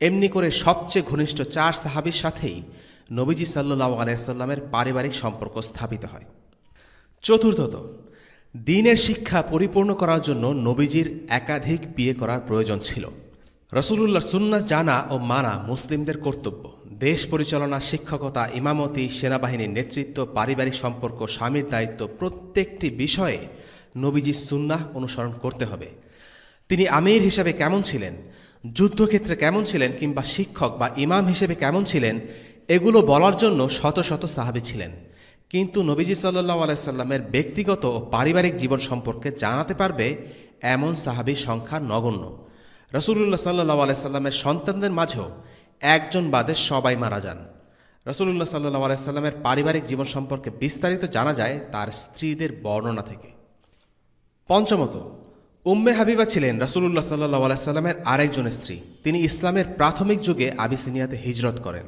এমনি করে সবচেয়ে ঘনিষ্ঠ ৪ সাহাবীর সাথেই নবীজি সাল্লাল্লাহু আলাইহি সাল্লামের পারিবারিক সম্পর্ক স্থাপিত হয়। চতুর্থত, দ্বীনের শিক্ষা পরিপূর্ণ করার জন্য নবীজির একাধিক বিয়ে করার প্রয়োজন ছিল। রাসূলুল্লাহর সুন্নাহ জানা ও মানা মুসলিমদের কর্তব্য। দেশ পরিচালনা, শিক্ষকতা, ইমামতি, সেনাবাহিনীর নেতৃত্ব, পারিবারিক সম্পর্ক, স্বামীর দায়িত্ব, প্রত্যেকটি বিষয়ে নবীজির সুন্নাহ অনুসরণ করতে হবে। তিনি আমির হিসেবে কেমন ছিলেন, যুদ্ধক্ষেত্রে কেমন ছিলেন, কিংবা শিক্ষক বা ইমাম হিসেবে কেমন ছিলেন, এগুলো বলার জন্য শত শত সাহাবী ছিলেন। কিন্তু নবীজি সাল্লাল্লাহু আলাইহি সাল্লামের ব্যক্তিগত ও পারিবারিক জীবন সম্পর্কে জানাতে পারবে এমন সাহাবীর সংখ্যা নগণ্য। রাসূলুল্লাহ সাল্লাল্লাহু আলাইহি সাল্লামের সন্তানদের মাঝেও একজন বাদে সবাই মারা যান। রাসূলুল্লাহ সাল্লাল্লাহু আলাইহি সাল্লামের পারিবারিক জীবন সম্পর্কে বিস্তারিত জানা যায় তার স্ত্রীদের বর্ণনা থেকে। পঞ্চমত, উম্মে হাবিবা ছিলেন রাসূলুল্লাহ সাল্লাল্লাহু আলাইহি সাল্লামের আরেকজন স্ত্রী। তিনি ইসলামের প্রাথমিক যুগে আবিসিনিয়াতে হিজরত করেন,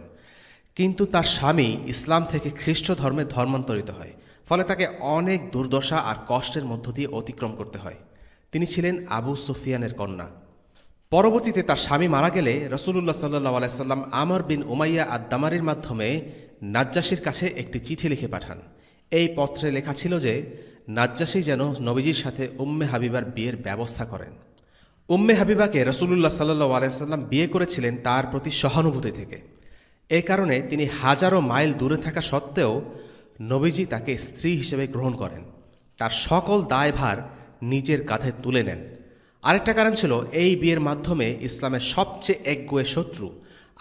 কিন্তু তার স্বামী ইসলাম থেকে খ্রিস্ট ধর্মে ধর্মান্তরিত হয়। ফলে তাকে অনেক দুর্দশা আর কষ্টের মধ্য দিয়ে অতিক্রম করতে হয়। তিনি ছিলেন আবু সুফিয়ানের কন্যা। পরবর্তীতে তার স্বামী মারা গেলে রাসূলুল্লাহ সাল্লাল্লাহু আলাইহি সাল্লাম আমর বিন উমাইয়া আদ-দামারির মাধ্যমে নাজ্জাশীর কাছে একটি চিঠি লিখে পাঠান। এই পত্রে লেখা ছিল যে নাজ্জাশী যেন নবীজির সাথে উম্মে হাবিবার বিয়ের ব্যবস্থা করেন। উম্মে হাবিবাকে রাসূলুল্লাহ সাল্লাল্লাহু আলাইহি সাল্লাম বিয়ে করেছিলেন তার প্রতি সহানুভূতি থেকে। এ কারণে তিনি হাজারো মাইল দূরে থাকা সত্ত্বেও নবীজি তাকে স্ত্রী হিসেবে গ্রহণ করেন, তার সকল দায়ভার নিজের কাঁধে তুলে নেন। আরেকটা কারণ ছিল এই বিয়ের মাধ্যমে ইসলামের সবচেয়ে একগুঁয়ে শত্রু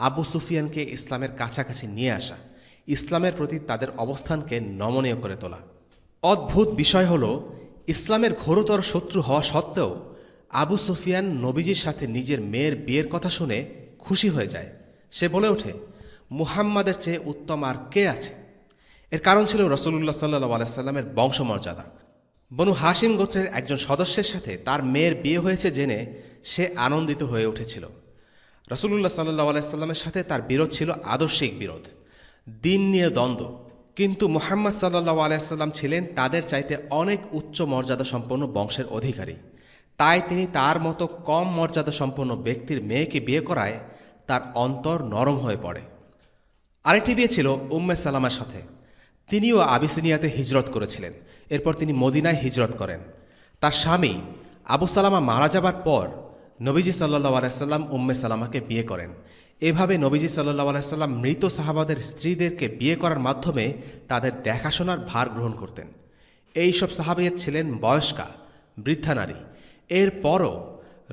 আবু সুফিয়ানকে ইসলামের কাছাকাছি নিয়ে আসা, ইসলামের প্রতি তাদের অবস্থানকে নমনীয় করে তোলা। অদ্ভুত বিষয় হল, ইসলামের ঘোরতর শত্রু হওয়া সত্ত্বেও আবু সুফিয়ান নবীজির সাথে নিজের মেয়ের বিয়ের কথা শুনে খুশি হয়ে যায়। সে বলে ওঠে, মুহাম্মাদের চেয়ে উত্তম আর কে আছে? এর কারণ ছিল রাসূলুল্লাহ সাল্লাল্লাহু আলাইহি সাল্লামের বংশমর্যাদা। বনু হাশিম গোত্রের একজন সদস্যের সাথে তার মেয়ের বিয়ে হয়েছে জেনে সে আনন্দিত হয়ে উঠেছিল। রাসূলুল্লাহ সাল্লাল্লাহু আলাইহি সাল্লামের সাথে তার বিরোধ ছিল আদর্শিক বিরোধ, দিন নিয়ে দ্বন্দ্ব। কিন্তু মুহাম্মদ সাল্লাল্লাহু আলাইহি সাল্লাম ছিলেন তাদের চাইতে অনেক উচ্চ মর্যাদা সম্পন্ন বংশের অধিকারী। তাই তিনি তার মতো কম মর্যাদা সম্পন্ন ব্যক্তির মেয়েকে বিয়ে করায় তার অন্তর নরম হয়ে পড়ে। আরেকটি বিয়ে ছিল উম্মে সালামার সাথে। তিনিও আবিসিনিয়াতে হিজরত করেছিলেন। এরপর তিনি মদিনায় হিজরত করেন। তার স্বামী আবু সালামা মারা যাবার পর নবীজি সাল্লাল্লাহু আলাইহি সাল্লাম উম্মে সালামাকে বিয়ে করেন। এভাবে নবীজি সাল্লাল্লাহু আলাইহি সাল্লাম মৃত সাহাবাদের স্ত্রীদেরকে বিয়ে করার মাধ্যমে তাদের দেখাশোনার ভার গ্রহণ করতেন। এই সব সাহাবীরা ছিলেন বয়স্কা, বৃদ্ধা নারী। এরপরও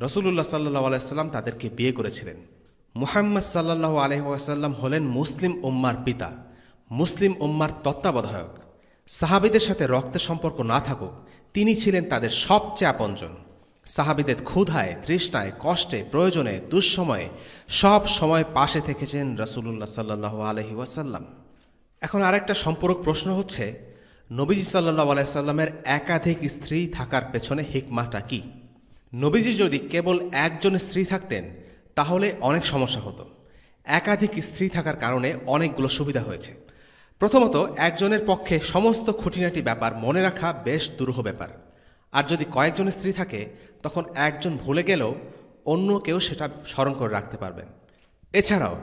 রাসূলুল্লাহ সাল্লাল্লাহু আলাইহি সাল্লাম তাদেরকে বিয়ে করেছিলেন। মুহাম্মদ সাল্লাল্লাহু আলাইহি ওয়াসাল্লাম হলেন মুসলিম উম্মার পিতা, মুসলিম উম্মার তত্ত্বাবধায়ক। সাহাবীদের সাথে রক্তের সম্পর্ক না থাকুক, তিনি ছিলেন তাদের সবচেয়ে আপনজন। সাহাবীদের ক্ষুধায়, তৃষ্ণায়, কষ্টে, প্রয়োজনে, দুঃসময়ে সব সময় পাশে থেকেছেন রাসূলুল্লাহ সাল্লাল্লাহু আলাইহি ওয়াসাল্লাম। এখন আরেকটা সম্পূরক প্রশ্ন হচ্ছে, নবীজি সাল্লাল্লাহু আলাইহি সাল্লামের একাধিক স্ত্রী থাকার পেছনে হিকমাটা কি? নবীজি যদি কেবল একজন স্ত্রী থাকতেন তাহলে অনেক সমস্যা হতো। একাধিক স্ত্রী থাকার কারণে অনেকগুলো সুবিধা হয়েছে। প্রথমত, একজনের পক্ষে সমস্ত খুঁটিনাটি ব্যাপার মনে রাখা বেশ দুরূহ ব্যাপার। আর যদি কয়েকজন স্ত্রী থাকে তখন একজন ভুলে গেলেও অন্য কেউ সেটা স্মরণ করে রাখতে পারবেন। এছাড়াও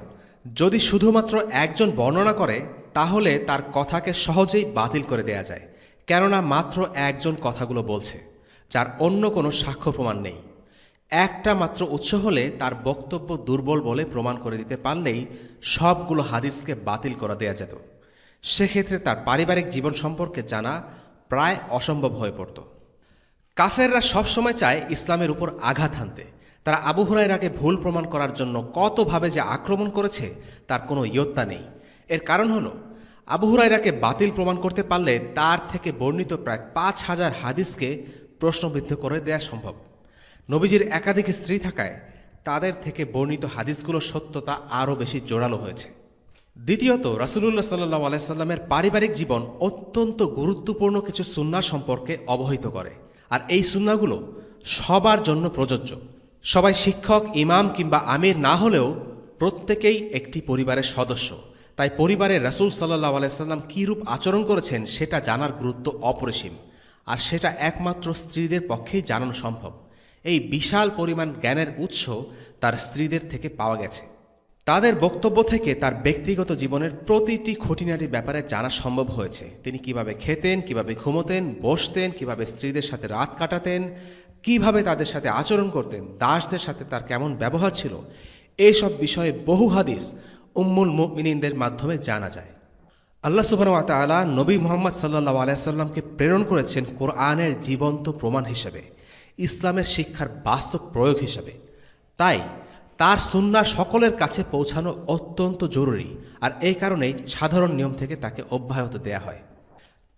যদি শুধুমাত্র একজন বর্ণনা করে তাহলে তার কথাকে সহজেই বাতিল করে দেয়া যায়, কেননা মাত্র একজন কথাগুলো বলছে, যার অন্য কোনো সাক্ষ্য প্রমাণ নেই। একটা মাত্র উৎস হলে তার বক্তব্য দুর্বল বলে প্রমাণ করে দিতে পারলেই সবগুলো হাদিসকে বাতিল করে দেয়া যেত। সেক্ষেত্রে তার পারিবারিক জীবন সম্পর্কে জানা প্রায় অসম্ভব হয়ে পড়ত। কাফেররা সবসময় চায় ইসলামের উপর আঘাত হানতে। তারা আবু হুরায়রাকে ভুল প্রমাণ করার জন্য কতভাবে যে আক্রমণ করেছে তার কোনো ইয়ত্তা নেই। এর কারণ হলো, আবু হুরায়রাকে বাতিল প্রমাণ করতে পারলে তার থেকে বর্ণিত প্রায় ৫,০০০ হাদিসকে প্রশ্নবিদ্ধ করে দেয়া সম্ভব। নবীজির একাধিক স্ত্রী থাকায় তাদের থেকে বর্ণিত হাদিসগুলোর সত্যতা আরও বেশি জোরালো হয়েছে। দ্বিতীয়ত, রাসূলুল্লাহ সাল্লাল্লাহু আলাইহি সাল্লামের পারিবারিক জীবন অত্যন্ত গুরুত্বপূর্ণ কিছু সুন্নাহ সম্পর্কে অবহিত করে। আর এই সুন্নাহগুলো সবার জন্য প্রযোজ্য। সবাই শিক্ষক, ইমাম কিংবা আমির না হলেও প্রত্যেকেই একটি পরিবারের সদস্য। তাই পরিবারের রাসূল সাল্লাল্লাহু আলাইহি সাল্লাম কীরূপ আচরণ করেছেন সেটা জানার গুরুত্ব অপরিসীম। আর সেটা একমাত্র স্ত্রীদের পক্ষেই জানানো সম্ভব। এই বিশাল পরিমাণ জ্ঞানের উৎস তার স্ত্রীদের থেকে পাওয়া গেছে। তাদের বক্তব্য থেকে তার ব্যক্তিগত জীবনের প্রতিটি খুঁটিনাটি ব্যাপারে জানা সম্ভব হয়েছে। তিনি কিভাবে খেতেন, কিভাবে ঘুমোতেন, বসতেন, কিভাবে স্ত্রীদের সাথে রাত কাটাতেন, কিভাবে তাদের সাথে আচরণ করতেন, দাসদের সাথে তার কেমন ব্যবহার ছিল, এইসব বিষয়ে বহু হাদিস উম্মুল মুমিনিনদের মাধ্যমে জানা যায়। আল্লাহ সুবহানাহু ওয়া তাআলা নবী মুহাম্মদ সাল্লাল্লাহু আলাইহি সাল্লামকে প্রেরণ করেছেন কোরআনের জীবন্ত প্রমাণ হিসেবে, ইসলামের শিক্ষার বাস্তব প্রয়োগ হিসেবে। তাই তার সুন্নাহ সকলের কাছে পৌঁছানো অত্যন্ত জরুরি। আর এই কারণেই সাধারণ নিয়ম থেকে তাকে অব্যাহত দেয়া হয়।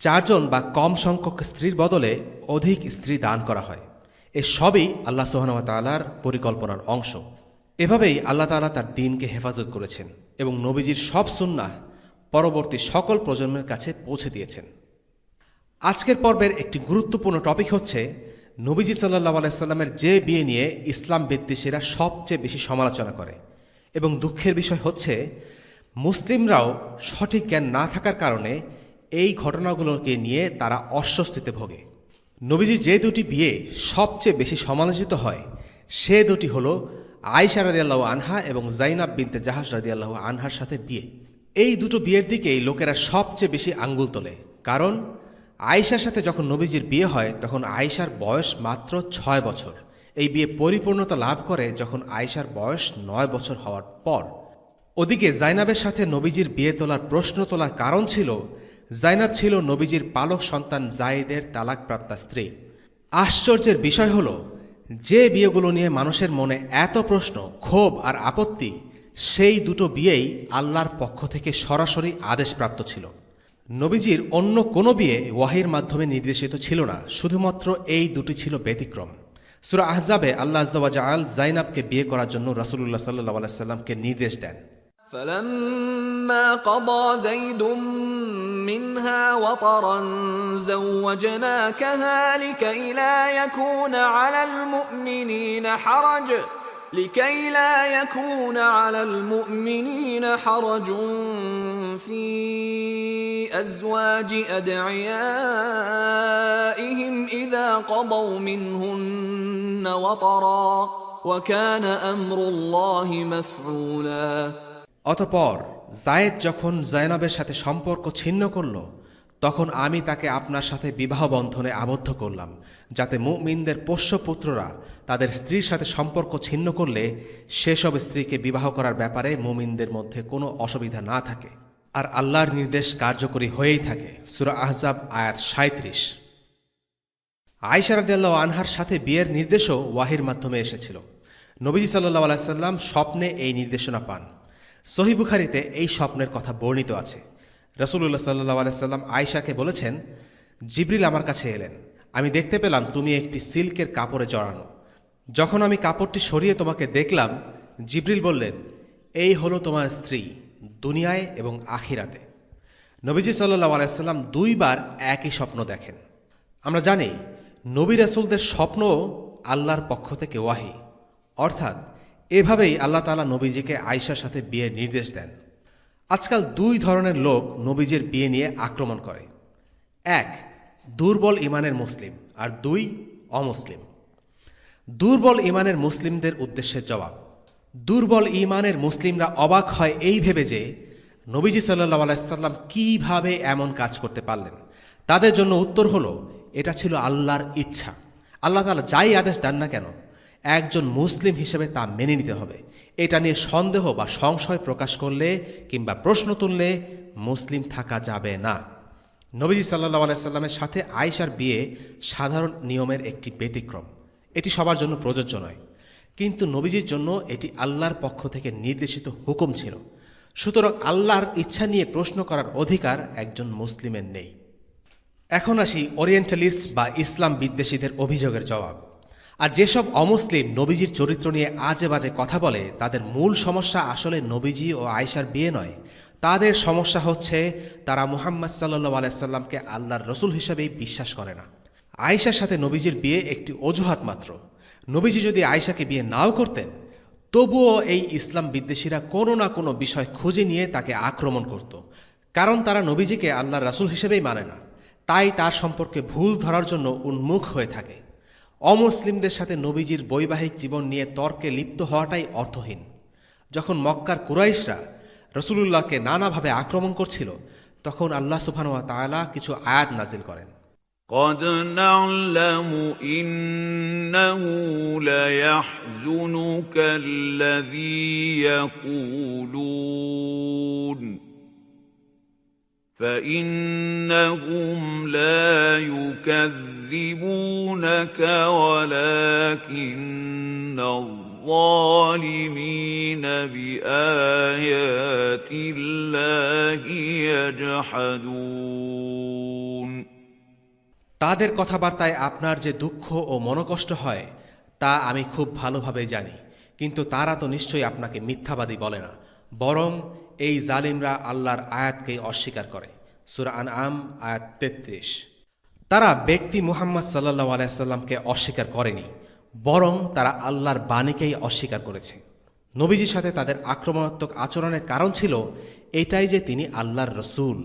4 বা কম সংখ্যক স্ত্রীর বদলে অধিক স্ত্রী দান করা হয়। এ সবই আল্লাহ সুবহানাহু ওয়া তাআলার পরিকল্পনার অংশ। এভাবেই আল্লাহ তাআলা তার দ্বীনকে হেফাজত করেছেন এবং নবীজির সব সুন্নাহ পরবর্তী সকল প্রজন্মের কাছে পৌঁছে দিয়েছেন। আজকের পর্বের একটি গুরুত্বপূর্ণ টপিক হচ্ছে নবীজি সাল্লাল্লাহু আলাইহি সাল্লামের যে বিয়ে নিয়ে ইসলাম বিদ্বেষীরা সবচেয়ে বেশি সমালোচনা করে। এবং দুঃখের বিষয় হচ্ছে মুসলিমরাও সঠিক জ্ঞান না থাকার কারণে এই ঘটনাগুলোকে নিয়ে তারা অস্বস্তিতে ভোগে। নবীজির যে দুটি বিয়ে সবচেয়ে বেশি সমালোচিত হয় সে দুটি হলো আয়েশা রাদিয়াল্লাহু আনহা এবং যায়নাব বিনতে জাহাশ রাদিয়াল্লাহু আনহার সাথে বিয়ে। এই দুটো বিয়ের দিকেই লোকেরা সবচেয়ে বেশি আঙ্গুল তোলে। কারণ আয়েশার সাথে যখন নবীজির বিয়ে হয় তখন আয়েশার বয়স মাত্র 6 বছর। এই বিয়ে পরিপূর্ণতা লাভ করে যখন আয়েশার বয়স 9 বছর হওয়ার পর। ওদিকে যায়নাবের সাথে নবীজির বিয়ে তোলার প্রশ্ন তোলার কারণ ছিল যায়নাব ছিল নবীজির পালক সন্তান যায়েদের তালাকপ্রাপ্তা স্ত্রী। আশ্চর্যের বিষয় হলো যে বিয়েগুলো নিয়ে মানুষের মনে এত প্রশ্ন, ক্ষোভ আর আপত্তি, সেই দুটো বিয়েই আল্লাহর পক্ষ থেকে সরাসরি আদেশপ্রাপ্ত ছিল। নবীজির অন্য কোনো বিয়ে ওয়াহির মাধ্যমে নির্দেশিত ছিল না, শুধুমাত্র এই দুটি ছিল ব্যতিক্রম। সূরা আহজাবে আল্লাহ আযজা ওয়া জাআল যায়নাবকে বিয়ে করার জন্য রাসূলুল্লাহ সাল্লাল্লাহু আলাইহি সাল্লামকে নির্দেশ দেন। فلما قضى زيد منها وطرا زوجناكها لكي لا يكون على المؤمنين حرج في أزواج أدعيائهم إذا قضوا منهن وطرا وكان أمر الله مفعولا। অতঃপর যায়েদ যখন যায়নাবের সাথে সম্পর্ক ছিন্ন করল তখন আমি তাকে আপনার সাথে বিবাহ বন্ধনে আবদ্ধ করলাম, যাতে মুমিনদের পোষ্যপুত্ররা তাদের স্ত্রীর সাথে সম্পর্ক ছিন্ন করলে সেসব স্ত্রীকে বিবাহ করার ব্যাপারে মুমিনদের মধ্যে কোনো অসুবিধা না থাকে, আর আল্লাহর নির্দেশ কার্যকরী হয়েই থাকে। সূরা আহজাব আয়াত ৩৭। আয়েশা রাদিয়াল্লাহু আনহার সাথে বিয়ের নির্দেশও ওয়াহির মাধ্যমে এসেছিল। নবীজি সাল্লাল্লাহু আলাইহি সাল্লাম স্বপ্নে এই নির্দেশনা পান। সহিহ বুখারীতে এই স্বপ্নের কথা বর্ণিত আছে। রাসূলুল্লাহ সাল্লাল্লাহু আলাইহি সাল্লাম আয়েশাকে বলেছেন, জিবরিল আমার কাছে এলেন, আমি দেখতে পেলাম তুমি একটি সিল্কের কাপড়ে জড়ানো। যখন আমি কাপড়টি সরিয়ে তোমাকে দেখলাম, জিবরিল বললেন, এই হলো তোমার স্ত্রী দুনিয়ায় এবং আখিরাতে। নবীজি সাল্লাল্লাহু আলাইহি সাল্লাম 2 বার একই স্বপ্ন দেখেন। আমরা জানি নবী রাসূলদের স্বপ্ন আল্লাহর পক্ষ থেকে ওয়াহি, অর্থাৎ এভাবেই আল্লাহ তাআলা নবীজিকে আয়েশার সাথে বিয়ের নির্দেশ দেন। আজকাল 2 ধরনের লোক নবীজির বিয়ে নিয়ে আক্রমণ করে। 1, দুর্বল ঈমানের মুসলিম, আর 2, অমুসলিম। দুর্বল ঈমানের মুসলিমদের উদ্দেশ্যে জবাব। দুর্বল ঈমানের মুসলিমরা অবাক হয় এই ভেবে যে নবীজি সাল্লাল্লাহু আলাইহি সাল্লাম কিভাবে এমন কাজ করতে পারলেন। তাদের জন্য উত্তর হলো, এটা ছিল আল্লাহর ইচ্ছা। আল্লাহ তাআলা যাই আদেশ দেন না কেন, একজন মুসলিম হিসেবে তা মেনে নিতে হবে। এটা নিয়ে সন্দেহ বা সংশয় প্রকাশ করলে কিংবা প্রশ্ন তুললে মুসলিম থাকা যাবে না। নবীজি সাল্লাল্লাহু আলাইহি সাল্লামের সাথে আয়েশার বিয়ে সাধারণ নিয়মের একটি ব্যতিক্রম। এটি সবার জন্য প্রযোজ্য নয়, কিন্তু নবীজির জন্য এটি আল্লাহর পক্ষ থেকে নির্দেশিত হুকুম ছিল। সুতরাং আল্লাহর ইচ্ছা নিয়ে প্রশ্ন করার অধিকার একজন মুসলিমের নেই। এখন আসি ওরিয়েন্টালিস্ট বা ইসলাম বিদ্বেষীদের অভিযোগের জবাব। আর যেসব অমুসলিম নবীজির চরিত্র নিয়ে আজে বাজে কথা বলে, তাদের মূল সমস্যা আসলে নবীজি ও আয়েশার বিয়ে নয়। তাদের সমস্যা হচ্ছে তারা মুহাম্মদ সাল্লাল্লাহু আলাইহি সাল্লামকে আল্লাহর রসুল হিসেবেই বিশ্বাস করে না। আয়েশার সাথে নবীজির বিয়ে একটি অজুহাত মাত্র। নবীজি যদি আয়েশাকে বিয়ে নাও করতেন, তবুও এই ইসলাম বিদ্বেষীরা কোনো না কোনো বিষয় খুঁজে নিয়ে তাকে আক্রমণ করত, কারণ তারা নবীজিকে আল্লাহর রাসূল হিসেবেই মানে না। তাই তার সম্পর্কে ভুল ধরার জন্য উন্মুখ হয়ে থাকে। অমুসলিমদের সাথে নবীজির বৈবাহিক জীবন নিয়ে তর্কে লিপ্ত হওয়াটাই অর্থহীন। যখন মক্কার কুরাইশরা রাসূলুল্লাহকে নানাভাবে আক্রমণ করছিল, তখন আল্লাহ সুবহানাহু ওয়া তাআলা কিছু আয়াত নাজিল করেন। قد نعلم إنه ليحزنك الذي يقولون فإنهم لا يكذبونك ولكن الظالمين بآيات الله يجحدون। তাদের কথাবার্তায় আপনার যে দুঃখ ও মনোকষ্ট হয়, তা আমি খুব ভালোভাবে জানি, কিন্তু তারা তো নিশ্চয়ই আপনাকে মিথ্যাবাদী বলে না, বরং এই জালিমরা আল্লাহর আয়াতকে অস্বীকার করে। সূরা আনআম আয়াত 33। তারা ব্যক্তি মুহাম্মদ সাল্লাল্লাহু আলাইহি সাল্লামকে অস্বীকার করেনি, বরং তারা আল্লাহর বাণীকেই অস্বীকার করেছে। নবীজির সাথে তাদের আক্রমণাত্মক আচরণের কারণ ছিল এটাই যে তিনি আল্লাহর রসূল।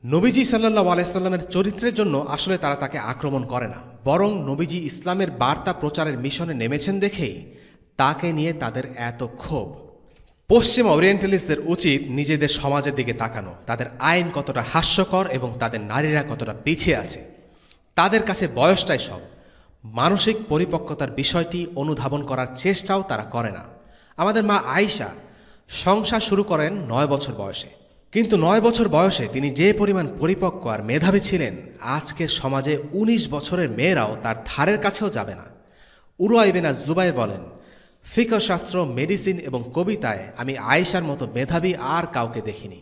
নবীজি সাল্লাল্লাহু আলাইহি সাল্লামের চরিত্রের জন্য আসলে তারা তাকে আক্রমণ করে না, বরং নবীজি ইসলামের বার্তা প্রচারের মিশনে নেমেছেন দেখেই তাকে নিয়ে তাদের এত ক্ষোভ। পশ্চিমা ওরিয়েন্টালিস্টদের উচিত নিজেদের সমাজের দিকে তাকানো, তাদের আইন কতটা হাস্যকর এবং তাদের নারীরা কতটা পিছিয়ে আছে। তাদের কাছে বয়সটাই সব। মানসিক পরিপক্কতার বিষয়টি অনুধাবন করার চেষ্টাও তারা করে না। আমাদের মা আয়েশা সংসার শুরু করেন 9 বছর বয়সে, কিন্তু 9 বছর বয়সে তিনি যে পরিমাণ পরিপক্ক আর মেধাবী ছিলেন, আজকের সমাজে 19 বছরের মেয়েরাও তার ধারের কাছেও যাবে না। উরওয়া ইবনে আজ-জুবাইর বলেন, ফিকহ শাস্ত্র, মেডিসিন এবং কবিতায় আমি আয়েশার মতো মেধাবী আর কাউকে দেখিনি,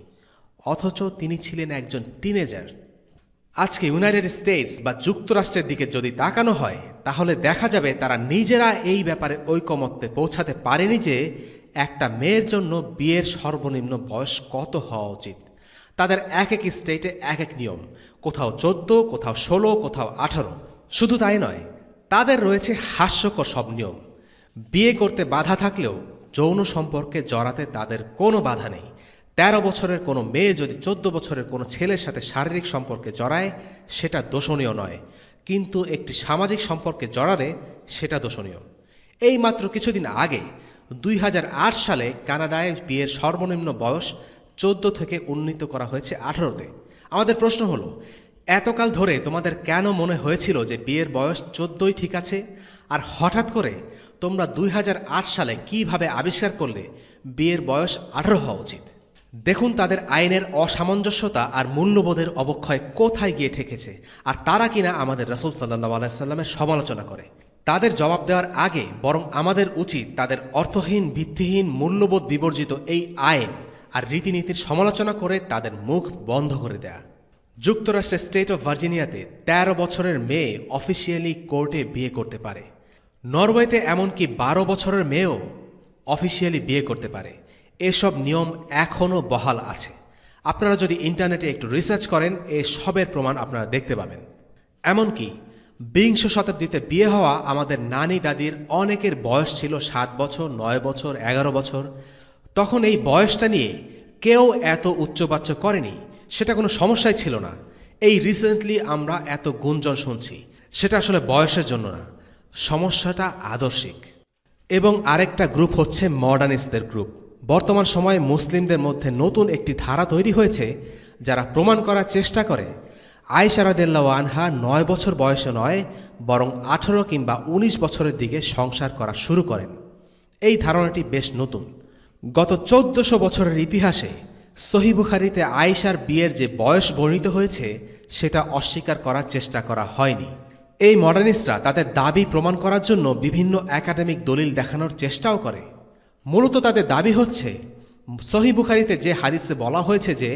অথচ তিনি ছিলেন একজন টিনেজার। আজকে ইউনাইটেড স্টেটস বা যুক্তরাষ্ট্রের দিকে যদি তাকানো হয়, তাহলে দেখা যাবে তারা নিজেরা এই ব্যাপারে ঐকমত্যে পৌঁছাতে পারেনি যে একটা মেয়ের জন্য বিয়ের সর্বনিম্ন বয়স কত হওয়া উচিত। তাদের এক এক স্টেটে এক এক নিয়ম, কোথাও 14, কোথাও 16, কোথাও 18। শুধু তাই নয়, তাদের রয়েছে হাস্যকর সব নিয়ম। বিয়ে করতে বাধা থাকলেও যৌন সম্পর্কে জড়াতে তাদের কোনো বাধা নেই। 13 বছরের কোনো মেয়ে যদি 14 বছরের কোনো ছেলের সাথে শারীরিক সম্পর্কে জড়ায়, সেটা দোষণীয় নয়, কিন্তু একটি সামাজিক সম্পর্কে জড়ালে সেটা দোষণীয়। এই মাত্র কিছুদিন আগে 2008 সালে কানাডায় বিয়ের সর্বনিম্ন বয়স 14 থেকে উন্নীত করা হয়েছে 18-তে। আমাদের প্রশ্ন হলো, এতকাল ধরে তোমাদের কেন মনে হয়েছিল যে বিয়ের বয়স 14ই ঠিক আছে, আর হঠাৎ করে তোমরা 2008 সালে কিভাবে আবিষ্কার করলে বিয়ের বয়স 18 হওয়া উচিত? দেখুন তাদের আইনের অসামঞ্জস্যতা আর মূল্যবোধের অবক্ষয় কোথায় গিয়ে ঠেকেছে, আর তারা কিনা আমাদের রাসূল সাল্লাল্লাহু আলাইহি সাল্লামের সমালোচনা করে। তাদের জবাব দেওয়ার আগে বরং আমাদের উচিত তাদের অর্থহীন, ভিত্তিহীন, মূল্যবোধ বিবর্জিত এই আইন আর রীতিনীতির সমালোচনা করে তাদের মুখ বন্ধ করে দেয়া। যুক্তরাষ্ট্রের স্টেট অফ ভার্জিনিয়াতে 13 বছরের মেয়ে অফিসিয়ালি কোর্টে বিয়ে করতে পারে। নরওয়েতে এমনকি 12 বছরের মেয়েও অফিসিয়ালি বিয়ে করতে পারে। এসব নিয়ম এখনও বহাল আছে। আপনারা যদি ইন্টারনেটে একটু রিসার্চ করেন, সবের প্রমাণ আপনারা দেখতে পাবেন। এমনকি 20 শতাব্দীতে বিয়ে হওয়া আমাদের নানি দাদির অনেকের বয়স ছিল 7 বছর, 9 বছর, 11 বছর। তখন এই বয়সটা নিয়ে কেউ এত উচ্চবাচ্য করেনি, সেটা কোনো সমস্যাই ছিল না। এই রিসেন্টলি আমরা এত গুঞ্জন শুনছি, সেটা আসলে বয়সের জন্য না, সমস্যাটা আদর্শিক। এবং আরেকটা গ্রুপ হচ্ছে মডার্নিস্টদের গ্রুপ। বর্তমান সময়ে মুসলিমদের মধ্যে নতুন একটি ধারা তৈরি হয়েছে, যারা প্রমাণ করার চেষ্টা করে আয়েশা রাদিয়াল্লাহু আনহা 9 বছর বয়সে নয়, বরং 18 কিংবা 19 বছরের দিকে সংসার করা শুরু করেন। এই ধারণাটি বেশ নতুন। গত 1400 বছরের ইতিহাসে সহিহ বুখারীতে আয়েশার বিয়ের যে বয়স বর্ণিত হয়েছে, সেটা অস্বীকার করার চেষ্টা করা হয়নি। এই মডার্নিস্টরা তাদের দাবি প্রমাণ করার জন্য বিভিন্ন একাডেমিক দলিল দেখানোর চেষ্টাও করে। মূলত তাদের দাবি হচ্ছে, সহিহ বুখারীতে যে হাদিসে বলা হয়েছে যে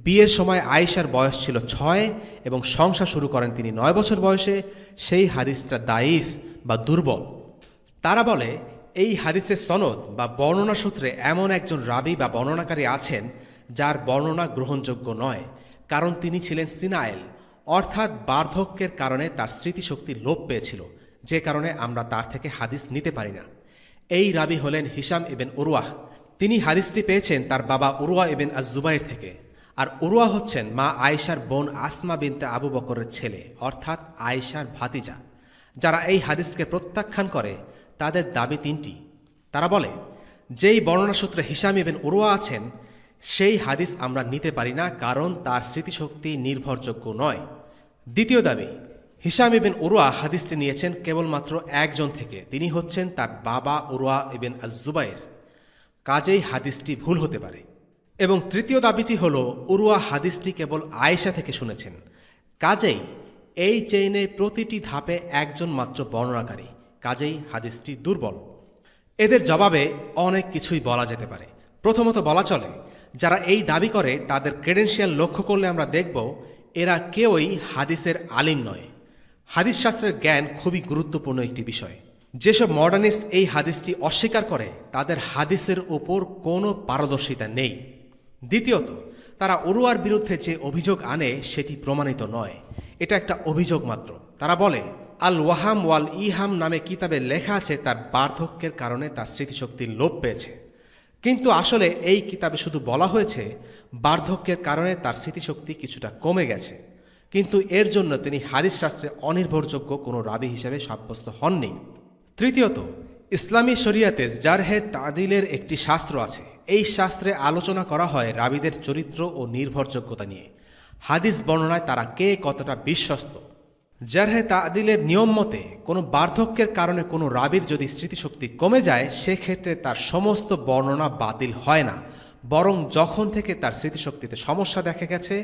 বিয়ের সময় আয়েশার বয়স ছিল 6 এবং সংসার শুরু করেন তিনি 9 বছর বয়সে, সেই হাদিসটা দাইফ বা দুর্বল। তারা বলে এই হাদিসের সনদ বা বর্ণনা সূত্রে এমন একজন রাবি বা বর্ণনাকারী আছেন যার বর্ণনা গ্রহণযোগ্য নয়, কারণ তিনি ছিলেন সিনাইল, অর্থাৎ বার্ধক্যের কারণে তার স্মৃতিশক্তি লোপ পেয়েছিল, যে কারণে আমরা তার থেকে হাদিস নিতে পারি না। এই রাবি হলেন হিশাম ইবনে উরওয়াহ। তিনি হাদিসটি পেয়েছেন তার বাবা উরওয়া ইবনে আজ-জুবাইর থেকে। আর উরওয়া হচ্ছেন মা আয়েশার বোন আসমা বিনতে আবু বকরের ছেলে, অর্থাৎ আয়েশার ভাতিজা। যারা এই হাদিসকে প্রত্যাখ্যান করে তাদের দাবি 3টি। তারা বলে, যেই বর্ণনা সূত্রে হিশাম ইবনে উরওয়া আছেন সেই হাদিস আমরা নিতে পারি না, কারণ তার স্মৃতিশক্তি নির্ভরযোগ্য নয়। দ্বিতীয় দাবি, হিশাম ইবনে উরওয়া হাদিসটি নিয়েছেন কেবলমাত্র একজন থেকে, তিনি হচ্ছেন তার বাবা উরওয়া ইবনে আজ-জুবাইর, কাজেই হাদিসটি ভুল হতে পারে। এবং তৃতীয় দাবিটি হল, উরওয়া হাদিসটি কেবল আয়েশা থেকে শুনেছেন, কাজেই এই চেইনের প্রতিটি ধাপে একজন মাত্র বর্ণনাকারী, কাজেই হাদিসটি দুর্বল। এদের জবাবে অনেক কিছুই বলা যেতে পারে। প্রথমত বলা চলে, যারা এই দাবি করে তাদের ক্রেডেনশিয়াল লক্ষ্য করলে আমরা দেখব এরা কেউই হাদিসের আলিম নয়। হাদিস শাস্ত্রের জ্ঞান খুবই গুরুত্বপূর্ণ একটি বিষয়। যেসব মডার্নিস্ট এই হাদিসটি অস্বীকার করে তাদের হাদিসের ওপর কোনো পারদর্শিতা নেই। দ্বিতীয়ত, তারা উরওয়ার বিরুদ্ধে যে অভিযোগ আনে সেটি প্রমাণিত নয়, এটা একটা অভিযোগ মাত্র। তারা বলে আল ওয়াহাম ওয়াল ইহাম নামে কিতাবে লেখা আছে তার বার্ধক্যের কারণে তার স্মৃতিশক্তির লোপ পেয়েছে, কিন্তু আসলে এই কিতাবে শুধু বলা হয়েছে বার্ধক্যের কারণে তার স্মৃতিশক্তি কিছুটা কমে গেছে, কিন্তু এর জন্য তিনি হাদিস শাস্ত্রে অনির্ভরযোগ্য কোনো রাবি হিসেবে সাব্যস্ত হননি। তৃতীয়ত, ইসলামী শরিয়াতে জারহে তাদিলের একটি শাস্ত্র আছে। এই শাস্ত্রে আলোচনা করা হয় রাবিদের চরিত্র ও নির্ভরযোগ্যতা নিয়ে, হাদিস বর্ণনায় তারা কে কতটা বিশ্বস্ত। জারহে তাদিলের নিয়ম মতে কোনো বার্ধক্যের কারণে কোনো রাবির যদি স্মৃতিশক্তি কমে যায়, সেক্ষেত্রে তার সমস্ত বর্ণনা বাতিল হয় না, বরং যখন থেকে তার স্মৃতিশক্তিতে সমস্যা দেখা গেছে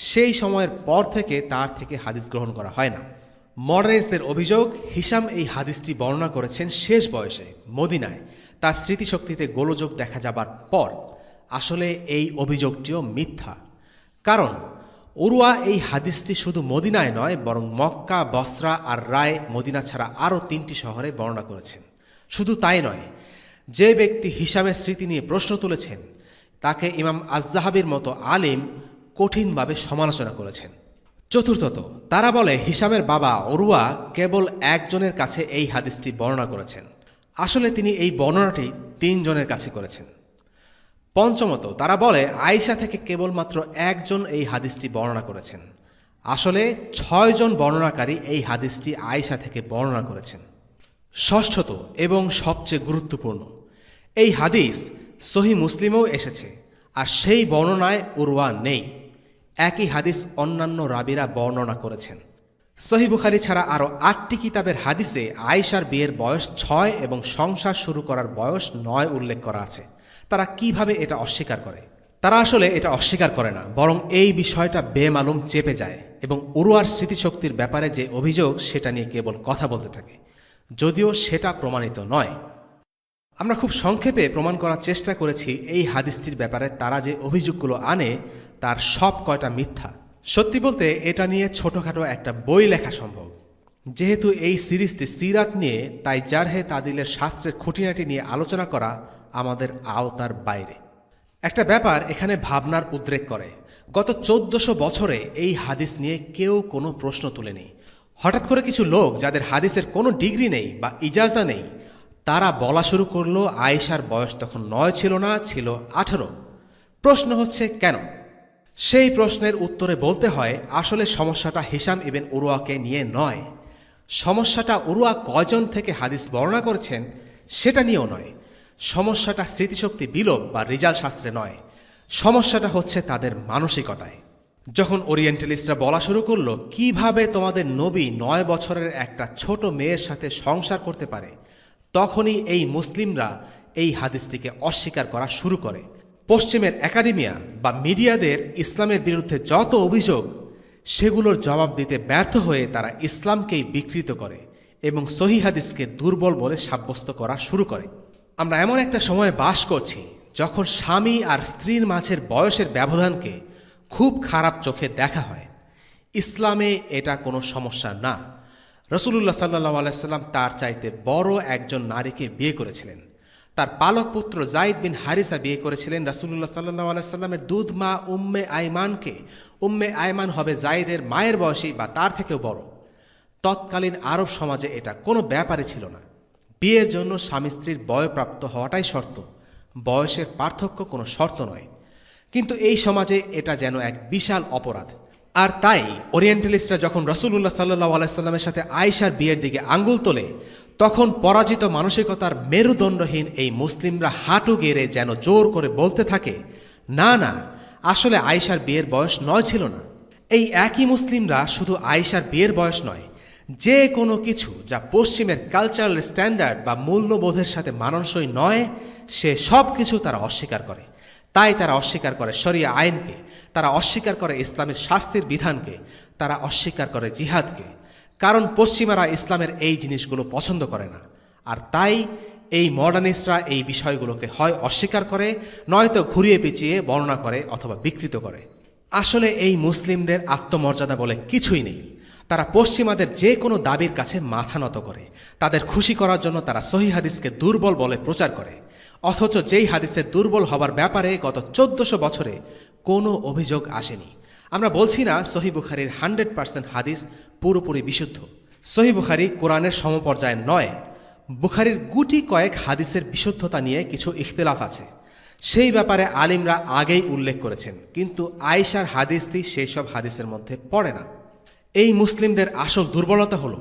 সেই সময়ের পর থেকে তার থেকে হাদিস গ্রহণ করা হয় না। মডার্নিস্টদের অভিযোগ, হিশাম এই হাদিসটি বর্ণনা করেছেন শেষ বয়সে মদিনায়, তার স্মৃতিশক্তিতে গোলযোগ দেখা যাবার পর। আসলে এই অভিযোগটিও মিথ্যা, কারণ উরওয়া এই হাদিসটি শুধু মদিনায় নয় বরং মক্কা, বসরা আর রায়, মদিনা ছাড়া আরও 3টি শহরে বর্ণনা করেছেন। শুধু তাই নয়, যে ব্যক্তি হিশামের স্মৃতি নিয়ে প্রশ্ন তুলেছেন তাকে ইমাম আজ-যাহাবির মতো আলিম কঠিনভাবে সমালোচনা করেছেন। চতুর্থত, তারা বলে হিশামের বাবা উরওয়া কেবল একজনের কাছে এই হাদিসটি বর্ণনা করেছেন, আসলে তিনি এই বর্ণনাটি 3 জনের কাছে করেছেন। পঞ্চমত, তারা বলে আয়েশা থেকে কেবলমাত্র একজন এই হাদিসটি বর্ণনা করেছেন, আসলে 6 জন বর্ণনাকারী এই হাদিসটি আয়েশা থেকে বর্ণনা করেছেন। ষষ্ঠত এবং সবচেয়ে গুরুত্বপূর্ণ, এই হাদিস সহিহ মুসলিমেও এসেছে, আর সেই বর্ণনায় উরওয়া নেই। একই হাদিস অন্যান্য রাবিরা বর্ণনা করেছেন। সহিহ বুখারী ছাড়া আরও 8টি কিতাবের হাদিসে আয়েশার বিয়ের বয়স 6 এবং সংসার শুরু করার বয়স 9 উল্লেখ করা আছে। তারা কিভাবে এটা অস্বীকার করে? তারা আসলে এটা অস্বীকার করে না, বরং এই বিষয়টা বেমালুম চেপে যায় এবং উরওয়ার স্মৃতিশক্তির ব্যাপারে যে অভিযোগ সেটা নিয়ে কেবল কথা বলতে থাকে, যদিও সেটা প্রমাণিত নয়। আমরা খুব সংক্ষেপে প্রমাণ করার চেষ্টা করেছি এই হাদিসটির ব্যাপারে তারা যে অভিযোগগুলো আনে তার সব কয়টা মিথ্যা। সত্যি বলতে এটা নিয়ে ছোটোখাটো একটা বই লেখা সম্ভব। যেহেতু এই সিরিজটি সিরাত নিয়ে, তাই জারহে তাদিলের শাস্ত্রের খুঁটিনাটি নিয়ে আলোচনা করা আমাদের আওতার বাইরে। একটা ব্যাপার এখানে ভাবনার উদ্রেক করে, গত 1400 বছরে এই হাদিস নিয়ে কেউ কোনো প্রশ্ন তুলেনি। হঠাৎ করে কিছু লোক যাদের হাদিসের কোনো ডিগ্রি নেই বা ইজাজা নেই, তারা বলা শুরু করলো আয়েশার বয়স তখন 9 ছিল না, ছিল 18। প্রশ্ন হচ্ছে কেন? সেই প্রশ্নের উত্তরে বলতে হয় আসলে সমস্যাটা হিশাম ইবনে উরওয়াকে নিয়ে নয়, সমস্যাটা উরওয়া কয়জন থেকে হাদিস বর্ণনা করেছেন সেটা নিয়েও নয়, সমস্যাটা স্মৃতিশক্তি বিলোপ বা রিজাল শাস্ত্রে নয়, সমস্যাটা হচ্ছে তাদের মানসিকতায়। যখন ওরিয়েন্টালিস্টরা বলা শুরু করলো কিভাবে তোমাদের নবী 9 বছরের একটা ছোট মেয়ের সাথে সংসার করতে পারে, তখনই এই মুসলিমরা এই হাদিসটিকে অস্বীকার করা শুরু করে। পশ্চিমের একাডেমিয়া বা মিডিয়াদের ইসলামের বিরুদ্ধে যত অভিযোগ, সেগুলোর জবাব দিতে ব্যর্থ হয়ে তারা ইসলামকেই বিকৃত করে এবং সহিহ হাদিসকে দুর্বল বলে সাব্যস্ত করা শুরু করে। আমরা এমন একটা সময়ে বাস করছি যখন স্বামী আর স্ত্রীর মাঝের বয়সের ব্যবধানকে খুব খারাপ চোখে দেখা হয়। ইসলামে এটা কোনো সমস্যা না। রাসূলুল্লাহ সাল্লাল্লাহু আলাইহি সাল্লাম তার চাইতে বড় একজন নারীকে বিয়ে করেছিলেন। তার পালক পুত্র যায়েদ বিন হারিসা বিয়ে করেছিলেন রাসূলুল্লাহ সাল্লাল্লাহু আলাইহি সাল্লামের দুধ মা উম্মে আইমানকে। উম্মে আইমান হবে যায়েদের মায়ের বয়সী বা তার থেকেও বড়। তৎকালীন আরব সমাজে এটা কোনো ব্যাপারই ছিল না। বিয়ের জন্য স্বামী স্ত্রীর বয়প্রাপ্ত হওয়াটাই শর্ত, বয়সের পার্থক্য কোনো শর্ত নয়। কিন্তু এই সমাজে এটা যেন এক বিশাল অপরাধ। আর তাই ওরিয়েন্টালিস্টরা যখন রাসূলুল্লাহ সাল্লাল্লাহু আলাইহি সাল্লামের সাথে আয়েশার বিয়ের দিকে আঙ্গুল তোলে, তখন পরাজিত মানসিকতার মেরুদণ্ডহীন এই মুসলিমরা হাঁটু গেড়ে যেন জোর করে বলতে থাকে, না না, আসলে আয়েশার বিয়ের বয়স 9 ছিল না। এই একই মুসলিমরা শুধু আয়েশার বিয়ের বয়স নয়, যে কোনো কিছু যা পশ্চিমের কালচারাল স্ট্যান্ডার্ড বা মূল্যবোধের সাথে মানানসই নয়, সে সব কিছু তারা অস্বীকার করে। তাই তারা অস্বীকার করে শরিয়া আইনকে, তারা অস্বীকার করে ইসলামের শাস্তির বিধানকে, তারা অস্বীকার করে জিহাদকে। কারণ পশ্চিমারা ইসলামের এই জিনিসগুলো পছন্দ করে না। আর তাই এই মডার্নিস্টরা এই বিষয়গুলোকে হয় অস্বীকার করে, নয়তো ঘুরিয়ে পেঁচিয়ে বর্ণনা করে অথবা বিকৃত করে। আসলে এই মুসলিমদের আত্মমর্যাদা বলে কিছুই নেই। তারা পশ্চিমাদের যে কোনো দাবির কাছে মাথা নত করে। তাদের খুশি করার জন্য তারা সহিহ হাদিসকে দুর্বল বলে প্রচার করে, অথচ যেই হাদিসের দুর্বল হবার ব্যাপারে গত 1400 বছরে কোনো অভিযোগ আসেনি। আমরা বলছি না সহিহ বুখারীর 100% হাদিস পুরোপুরি বিশুদ্ধ। সহিহ বুখারী কোরআনের সমপর্যায়ে নয়। বুখারীর গুটি কয়েক হাদিসের বিশুদ্ধতা নিয়ে কিছু ইখতিলাফ আছে, সেই ব্যাপারে আলিমরা আগেই উল্লেখ করেছেন, কিন্তু আয়েশার হাদিসটি সেই সব হাদিসের মধ্যে পড়ে না। এই মুসলিমদের আসল দুর্বলতা হলো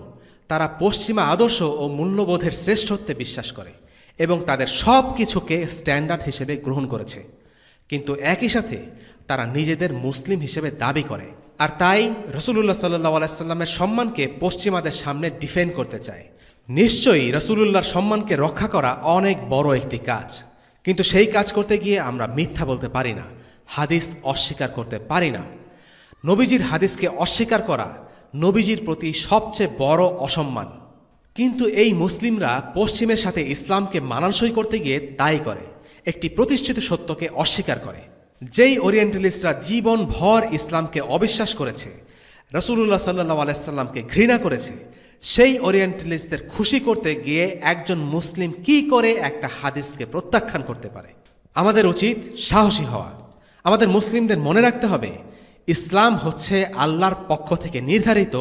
তারা পশ্চিমা আদর্শ ও মূল্যবোধের শ্রেষ্ঠত্বে বিশ্বাস করে এবং তাদের সব কিছুকে স্ট্যান্ডার্ড হিসেবে গ্রহণ করেছে, কিন্তু একই সাথে তারা নিজেদের মুসলিম হিসেবে দাবি করে। আর তাই রাসূলুল্লাহ সাল্লাল্লাহু আলাইহি সাল্লামের সম্মানকে পশ্চিমাদের সামনে ডিফেন্ড করতে চায়। নিশ্চয়ই রাসূলুল্লাহর সম্মানকে রক্ষা করা অনেক বড় একটি কাজ, কিন্তু সেই কাজ করতে গিয়ে আমরা মিথ্যা বলতে পারি না, হাদিস অস্বীকার করতে পারি না। নবীজির হাদিসকে অস্বীকার করা নবীজির প্রতি সবচেয়ে বড় অসম্মান। কিন্তু এই মুসলিমরা পশ্চিমের সাথে ইসলামকে মানানসই করতে গিয়ে তাই করে, একটি প্রতিষ্ঠিত সত্যকে অস্বীকার করে। যেই ওরিয়েন্টালিস্টরা জীবন ভর ইসলামকে অবিশ্বাস করেছে, রাসূলুল্লাহ সাল্লাল্লাহু আলাইহি সাল্লামকে ঘৃণা করেছে, সেই ওরিয়েন্টালিস্টদের খুশি করতে গিয়ে একজন মুসলিম কি করে একটা হাদিসকে প্রত্যাখ্যান করতে পারে? আমাদের উচিত সাহসী হওয়া। আমাদের মুসলিমদের মনে রাখতে হবে, ইসলাম হচ্ছে আল্লাহর পক্ষ থেকে নির্ধারিত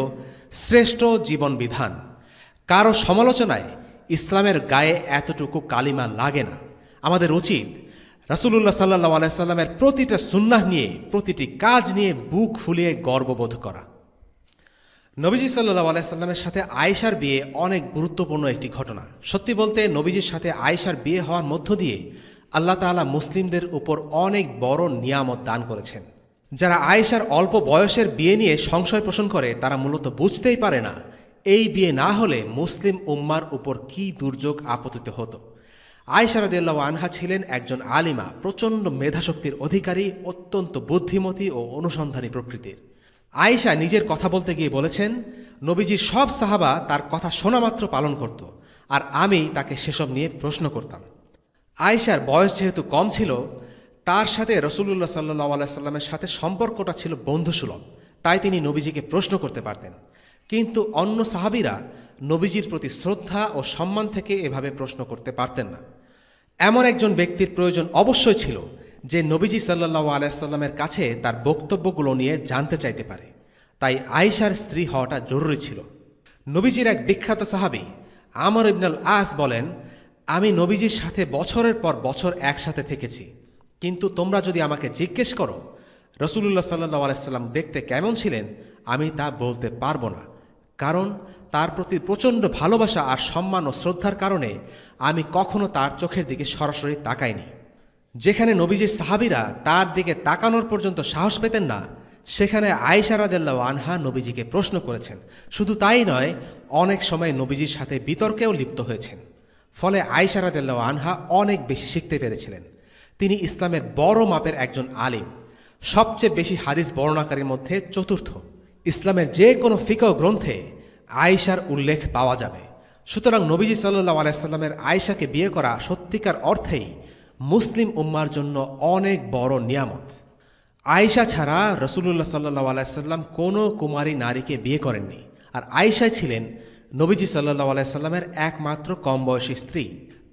শ্রেষ্ঠ জীবন বিধান। কারো সমালোচনায় ইসলামের গায়ে এতটুকু কালিমা লাগে না। আমাদের উচিত রাসূলুল্লাহ সাল্লাল্লাহু আলাইহি সাল্লামের প্রতিটা সুন্নাহ নিয়ে, প্রতিটি কাজ নিয়ে বুক ফুলিয়ে গর্ববোধ করা। নবীজি সাল্লাল্লাহু আলাইহি সাল্লামের সাথে আয়েশার বিয়ে অনেক গুরুত্বপূর্ণ একটি ঘটনা। সত্যি বলতে নবীজির সাথে আয়েশার বিয়ে হওয়ার মধ্য দিয়ে আল্লাহ তাআলা মুসলিমদের উপর অনেক বড় নিয়ামত দান করেছেন। যারা আয়েশার অল্প বয়সের বিয়ে নিয়ে সংশয় পোষণ করে তারা মূলত বুঝতেই পারে না এই বিয়ে না হলে মুসলিম উম্মার উপর কী দুর্যোগ আপতিত হতো। আয়েশা রাদিয়াল্লাহু আনহা ছিলেন একজন আলিমা, প্রচণ্ড মেধাশক্তির অধিকারী, অত্যন্ত বুদ্ধিমতী ও অনুসন্ধানী প্রকৃতির। আয়েশা নিজের কথা বলতে গিয়ে বলেছেন, নবীজির সব সাহাবা তার কথা শোনামাত্র পালন করত, আর আমি তাকে সেসব নিয়ে প্রশ্ন করতাম। আয়েশার বয়স যেহেতু কম ছিল, তার সাথে রাসূলুল্লাহ সাল্লাল্লাহু আলাইহি সাল্লামের সাথে সম্পর্কটা ছিল বন্ধুসুলভ, তাই তিনি নবীজিকে প্রশ্ন করতে পারতেন। কিন্তু অন্য সাহাবীরা নবীজির প্রতি শ্রদ্ধা ও সম্মান থেকে এভাবে প্রশ্ন করতে পারতেন না। এমন একজন ব্যক্তির প্রয়োজন অবশ্যই ছিল যে নবীজি সাল্লাল্লাহু আলাইহি সাল্লামের কাছে তার বক্তব্যগুলো নিয়ে জানতে চাইতে পারে। তাই আয়েশার স্ত্রী হওয়াটা জরুরি ছিল। নবীজির এক বিখ্যাত সাহাবী আমর ইবনুল আস বলেন, আমি নবীজির সাথে বছরের পর বছর একসাথে থেকেছি, কিন্তু তোমরা যদি আমাকে জিজ্ঞেস করো রাসূলুল্লাহ সাল্লাল্লাহু আলাইহি সাল্লাম দেখতে কেমন ছিলেন, আমি তা বলতে পারবো না, কারণ তার প্রতি প্রচণ্ড ভালোবাসা আর সম্মান ও শ্রদ্ধার কারণে আমি কখনো তার চোখের দিকে সরাসরি তাকাইনি। যেখানে নবীজির সাহাবীরা তার দিকে তাকানোর পর্যন্ত সাহস পেতেন না, সেখানে আয়েশা রাদিয়াল্লাহু আনহা নবীজিকে প্রশ্ন করেছেন। শুধু তাই নয়, অনেক সময় নবীজির সাথে বিতর্কেও লিপ্ত হয়েছেন। ফলে আয়েশা রাদিয়াল্লাহু আনহা অনেক বেশি শিখতে পেরেছিলেন। তিনি ইসলামের বড় মাপের একজন আলিম, সবচেয়ে বেশি হাদিস বর্ণনাকারীর মধ্যে চতুর্থ। ইসলামের যে কোনো ফিকহ গ্রন্থে আয়েশার উল্লেখ পাওয়া যাবে। সুতরাং নবীজি সাল্লাল্লাহু আলাইহি সাল্লামের আয়েশাকে বিয়ে করা সত্যিকার অর্থেই মুসলিম উম্মার জন্য অনেক বড় নিয়ামত। আয়েশা ছাড়া রাসূলুল্লাহ সাল্লাল্লাহু আলাইহি সাল্লাম কোনো কুমারী নারীকে বিয়ে করেননি, আর আয়েশাই ছিলেন নবীজি সাল্লাল্লাহু আলাইহি সাল্লামের একমাত্র কম বয়সী স্ত্রী।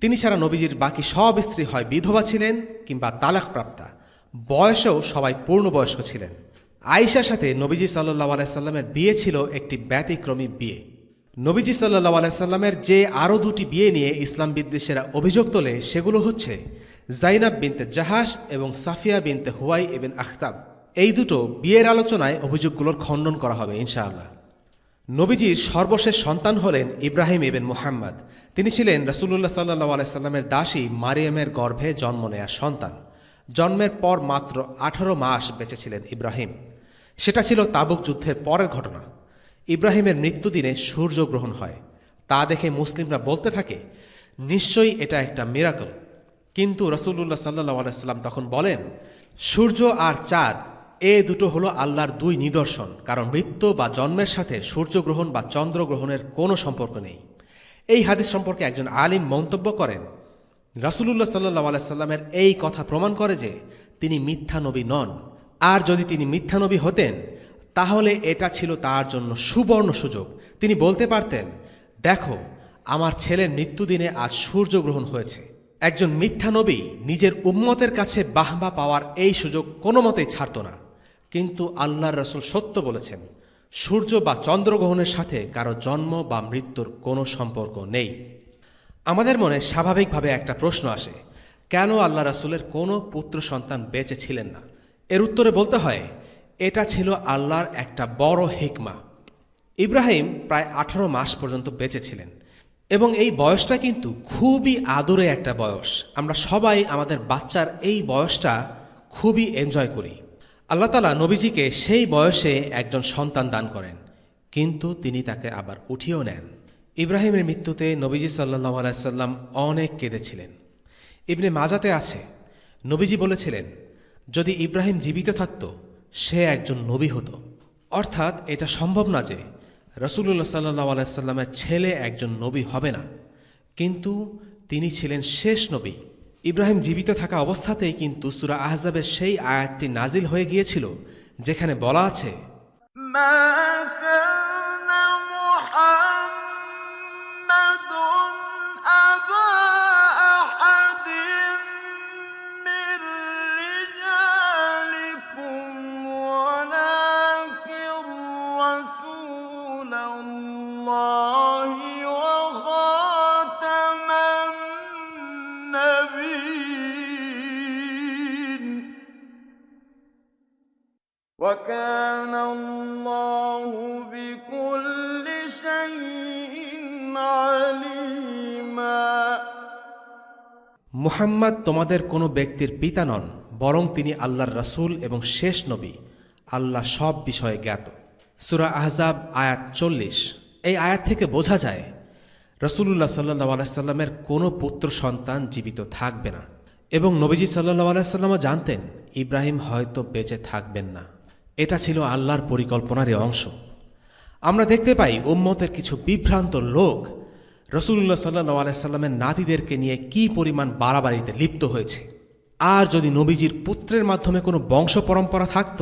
তিনি ছাড়া নবীজির বাকি সব স্ত্রী হয় বিধবা ছিলেন কিংবা তালাকপ্রাপ্তা, বয়সেও সবাই পূর্ণবয়স্ক ছিলেন। আয়েশার সাথে নবীজি সাল্লাল্লাহু আলাইহি সাল্লামের বিয়ে ছিল একটি ব্যতিক্রমী বিয়ে। নবীজি সাল্লাল্লাহু আলাইহি সাল্লামের যে আরও দুটি বিয়ে নিয়ে ইসলাম বিদ্বেষীরা অভিযোগ তোলে, সেগুলো হচ্ছে জাইনাব বিনতে জাহাশ এবং সাফিয়া বিনতে হুয়াই ইবন আখতাব। এই দুটো বিয়ের আলোচনায় অভিযোগগুলোর খণ্ডন করা হবে ইনশাআল্লাহ। নবীজির সর্বশেষ সন্তান হলেন ইব্রাহিম ইবন মুহাম্মদ। তিনি ছিলেন রাসূলুল্লাহ সাল্লাল্লাহু আলাইহি সাল্লামের দাসী মারিয়ামের গর্ভে জন্ম নেয়া সন্তান। জন্মের পর মাত্র 18 মাস বেঁচে ছিলেন ইব্রাহিম। সেটা ছিল তাবুক যুদ্ধের পরের ঘটনা। ইব্রাহিমের মৃত্যুদিনে সূর্যগ্রহণ হয়। তা দেখে মুসলিমরা বলতে থাকে, নিশ্চয়ই এটা একটা মিরাকল। কিন্তু রাসূলুল্লাহ সাল্লাল্লাহু আলাইহি সাল্লাম তখন বলেন, সূর্য আর চাঁদ এ দুটো হলো আল্লাহর দুই নিদর্শন, কারণ মৃত্যু বা জন্মের সাথে সূর্যগ্রহণ বা চন্দ্রগ্রহণের কোনো সম্পর্ক নেই। এই হাদিস সম্পর্কে একজন আলিম মন্তব্য করেন, রাসূলুল্লাহ সাল্লাল্লাহু আলাইহি সাল্লামের এই কথা প্রমাণ করে যে তিনি মিথ্যা নবী নন, আর যদি তিনি মিথ্যা নবী হতেন তাহলে এটা ছিল তার জন্য সুবর্ণ সুযোগ। তিনি বলতে পারতেন, দেখো আমার ছেলের মৃত্যুদিনে আজ সূর্যগ্রহণ হয়েছে। একজন মিথ্যা নবী নিজের উম্মতের কাছে বাহবা পাওয়ার এই সুযোগ কোনো মতেই ছাড়ত না। কিন্তু আল্লাহর রাসূল সত্য বলেছেন, সূর্য বা চন্দ্রগ্রহণের সাথে কারো জন্ম বা মৃত্যুর কোনো সম্পর্ক নেই। আমাদের মনে স্বাভাবিকভাবে একটা প্রশ্ন আসে, কেন আল্লাহ রাসূলের কোনো পুত্র সন্তান বেঁচে ছিলেন না? এর উত্তরে বলতে হয়, এটা ছিল আল্লাহর একটা বড় হিকমা। ইব্রাহিম প্রায় 18 মাস পর্যন্ত বেঁচে ছিলেন, এবং এই বয়সটা কিন্তু খুবই আদরে একটা বয়স। আমরা সবাই আমাদের বাচ্চার এই বয়সটা খুবই এনজয় করি। আল্লাহ তাআলা নবীজিকে সেই বয়সে একজন সন্তান দান করেন, কিন্তু তিনি তাকে আবার উঠিয়েও নেন। ইব্রাহিমের মৃত্যুতে নবীজি সাল্লাল্লাহু আলাইহি সাল্লাম অনেক কেঁদেছিলেন। ইবনে মাজাতে আছে, নবীজি বলেছিলেন, যদি ইব্রাহিম জীবিত থাকত সে একজন নবী হতো। অর্থাৎ এটা সম্ভব না যে রাসূলুল্লাহ সাল্লাল্লাহু আলাইহি সাল্লামের ছেলে একজন নবী হবে না, কিন্তু তিনি ছিলেন শেষ নবী। ইব্রাহিম জীবিত থাকা অবস্থাতেই কিন্তু সূরা আহজাবের সেই আয়াতটি নাজিল হয়ে গিয়েছিল, যেখানে বলা আছে, وكان الله بكل شيء عليما। মুহাম্মদ তোমাদের কোনো ব্যক্তির পিতা নন, বরং তিনি আল্লাহর রাসূল এবং শেষ নবী। আল্লাহ সব বিষয়ে জ্ঞাত। সূরা আহজাব আয়াত 40। এই আয়াত থেকে বোঝা যায় রাসূলুল্লাহ সাল্লাল্লাহু আলাইহি সাল্লামের কোনো পুত্র সন্তান জীবিত থাকবে না, এবং নবীজি সাল্লাল্লাহু আলাইহি সাল্লামও জানতেন ইব্রাহিম হয়তো বেঁচে থাকবেন না। এটা ছিল আল্লাহর পরিকল্পনারই অংশ। আমরা দেখতে পাই উম্মতের কিছু বিভ্রান্ত লোক রাসূলুল্লাহ সাল্লাল্লাহু আলাইহি সাল্লামের নাতিদেরকে নিয়ে কি পরিমাণ বাড়াবাড়িতে লিপ্ত হয়েছে। আর যদি নবীজির পুত্রের মাধ্যমে কোনো বংশ পরম্পরা থাকত,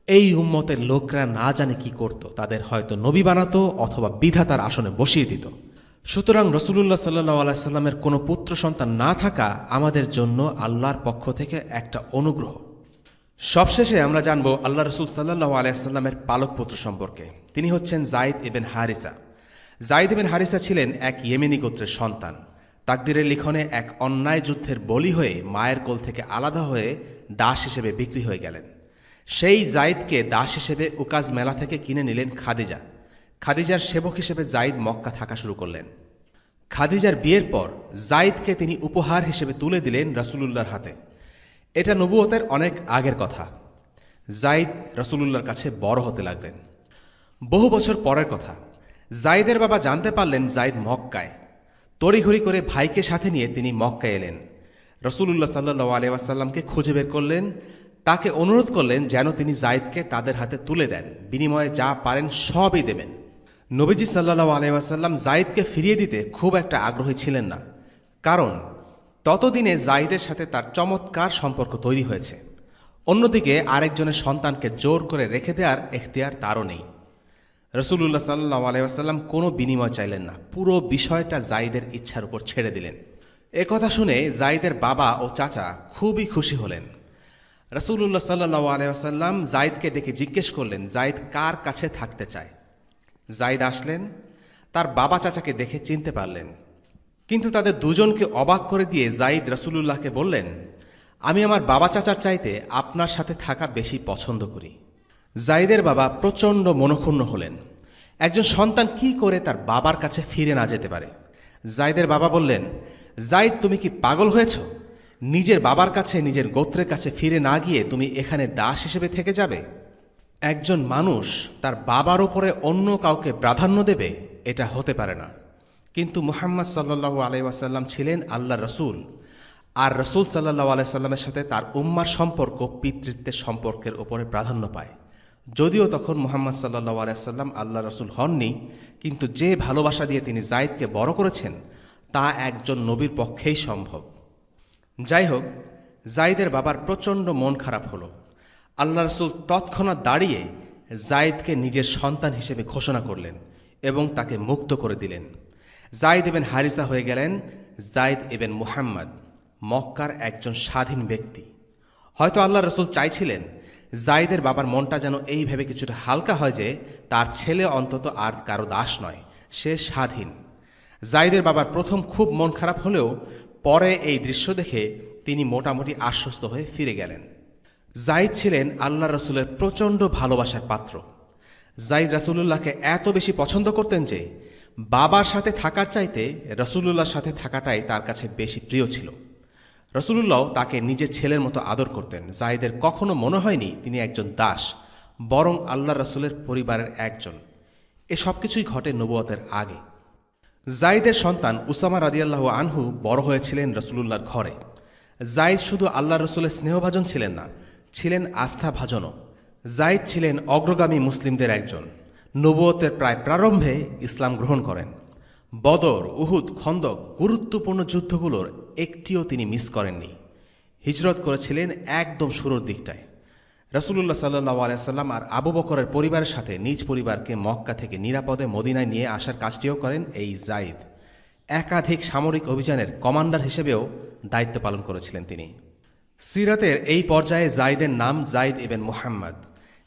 এই উম্মতের লোকরা না জানে কি করত, তাদের হয়তো নবী বানাতো অথবা বিধাতার আসনে বসিয়ে দিত। সুতরাং রাসূলুল্লাহ সাল্লাল্লাহু আলাইহি সাল্লামের কোনো পুত্র সন্তান না থাকা আমাদের জন্য আল্লাহর পক্ষ থেকে একটা অনুগ্রহ। সবশেষে আমরা জানব আল্লাহ রাসূল সাল্লাল্লাহু আলাইহি সাল্লামের পালক পুত্র সম্পর্কে। তিনি হচ্ছেন যায়েদ ইবনে হারিসা। যায়েদ ইবনে হারিসা ছিলেন এক ইয়েমেনি গোত্রের সন্তান। তাকদীরের লিখনে এক অন্যায় যুদ্ধের বলি হয়ে মায়ের কোল থেকে আলাদা হয়ে দাস হিসেবে বিক্রি হয়ে গেলেন। সেই যায়েদকে দাস হিসেবে উকাজ মেলা থেকে কিনে নিলেন খাদিজা। খাদিজার সেবক হিসেবে যায়েদ মক্কা থাকা শুরু করলেন। খাদিজার বিয়ের পর যায়েদকে তিনি উপহার হিসেবে তুলে দিলেন রাসূলুল্লাহর হাতে। এটা নবুয়তের অনেক আগের কথা। যায়েদ রাসূলুল্লাহর কাছে বড় হতে লাগলেন। বহু বছর পরের কথা, যায়েদের বাবা জানতে পারলেন যায়েদ মক্কায়। তড়িঘড়ি করে ভাইকে সাথে নিয়ে তিনি মক্কায় এলেন। রাসূলুল্লাহ সাল্লাল্লাহু আলাইহি ওয়াসাল্লামকে খুঁজে বের করলেন, তাকে অনুরোধ করলেন যেন তিনি যায়েদকে তাদের হাতে তুলে দেন, বিনিময়ে যা পারেন সবই দেবেন। নবীজি সাল্লাল্লাহু আলাইহি ওয়াসাল্লাম যায়েদকে ফিরিয়ে দিতে খুব একটা আগ্রহী ছিলেন না, কারণ ততদিনে যায়েদের সাথে তার চমৎকার সম্পর্ক তৈরি হয়েছে। অন্যদিকে আরেকজনের সন্তানকে জোর করে রেখে দেওয়ার এখতিয়ার তারও নেই। রাসূলুল্লাহ সাল্লাল্লাহু আলাইহি ওয়াসাল্লাম কোনো বিনিময় চাইলেন না, পুরো বিষয়টা যায়েদের ইচ্ছার উপর ছেড়ে দিলেন। একথা শুনে যায়েদের বাবা ও চাচা খুবই খুশি হলেন। রাসূলুল্লাহ সাল্লাল্লাহু আলাইহি ওয়াসাল্লাম যায়েদকে ডেকে জিজ্ঞেস করলেন যায়েদ কার কাছে থাকতে চায়। যায়েদ আসলেন, তার বাবা চাচাকে দেখে চিনতে পারলেন, কিন্তু তাদের দুজনকে অবাক করে দিয়ে যায়েদ রাসূলুল্লাহকে বললেন, আমি আমার বাবা চাচার চাইতে আপনার সাথে থাকা বেশি পছন্দ করি। যায়েদের বাবা প্রচণ্ড মনক্ষুণ্ণ হলেন। একজন সন্তান কি করে তার বাবার কাছে ফিরে না যেতে পারে। যায়েদের বাবা বললেন, যায়েদ তুমি কি পাগল হয়েছ? নিজের বাবার কাছে, নিজের গোত্রের কাছে ফিরে না গিয়ে তুমি এখানে দাস হিসেবে থেকে যাবে? একজন মানুষ তার বাবার ওপরে অন্য কাউকে প্রাধান্য দেবে, এটা হতে পারে না। কিন্তু মুহাম্মদ সাল্লাল্লাহু আলাইহি ওয়াসাল্লাম ছিলেন আল্লাহর রাসূল, আর রাসূল সাল্লাল্লাহু আলাইহি সাল্লামের সাথে তার উম্মার সম্পর্ক পিতৃত্বের সম্পর্কের ওপরে প্রাধান্য পায়। যদিও তখন মুহাম্মদ সাল্লাল্লাহু আলাইহি সাল্লাম আল্লাহ রাসূল হননি, কিন্তু যে ভালোবাসা দিয়ে তিনি যায়েদকে বড় করেছেন তা একজন নবীর পক্ষেই সম্ভব। যাই হোক, যায়েদের বাবার প্রচণ্ড মন খারাপ হলো। আল্লাহ রাসূল তৎক্ষণাৎ দাঁড়িয়ে যায়েদকে নিজের সন্তান হিসেবে ঘোষণা করলেন এবং তাকে মুক্ত করে দিলেন। যায়েদ ইবনে হারিসা হয়ে গেলেন যায়েদ ইবনে মুহাম্মদ, মক্কার একজন স্বাধীন ব্যক্তি। হয়তো আল্লাহ রাসূল চাইছিলেন যায়েদের বাবার মনটা যেন এই ভেবে কিছুটা হালকা হয় যে তার ছেলে অন্তত আর কারো দাস নয়, সে স্বাধীন। যায়েদের বাবার প্রথম খুব মন খারাপ হলেও পরে এই দৃশ্য দেখে তিনি মোটামুটি আশ্বস্ত হয়ে ফিরে গেলেন। যায়েদ ছিলেন আল্লাহ রাসূলের প্রচণ্ড ভালোবাসার পাত্র। যায়েদ রাসূলুল্লাহকে এত বেশি পছন্দ করতেন যে বাবার সাথে থাকার চাইতে রাসূলুল্লাহর সাথে থাকাটাই তার কাছে বেশি প্রিয় ছিল। রাসূলুল্লাহ তাকে নিজের ছেলের মতো আদর করতেন। যায়েদের কখনো মনে হয়নি তিনি একজন দাস, বরং আল্লাহ রাসূলের পরিবারের একজন। এ সব কিছুই ঘটে নবুয়তের আগে। যায়েদের সন্তান উসামা রাদিয়াল্লাহু আনহু বড় হয়েছিলেন রাসূলুল্লাহর ঘরে। যায়েদ শুধু আল্লাহ রাসূলের স্নেহভাজন ছিলেন না, ছিলেন আস্থাভাজনও। যায়েদ ছিলেন অগ্রগামী মুসলিমদের একজন। নবুয়তের প্রায় প্রারম্ভে ইসলাম গ্রহণ করেন। বদর, উহুদ, খন্দক গুরুত্বপূর্ণ যুদ্ধগুলোর একটিও তিনি মিস করেননি। হিজরত করেছিলেন একদম শুরুর দিকটায়। রাসূলুল্লাহ সাল্লাল্লাহু আলাইহি ওয়াসাল্লাম আর আবু বকরের পরিবারের সাথে নিজ পরিবারকে মক্কা থেকে নিরাপদে মদিনায় নিয়ে আসার কাজটিও করেন এই যায়েদ। একাধিক সামরিক অভিযানের কমান্ডার হিসেবেও দায়িত্ব পালন করেছিলেন তিনি। সিরাতের এই পর্যায়ে যায়েদের নাম যায়েদ ইবনে মুহাম্মদ।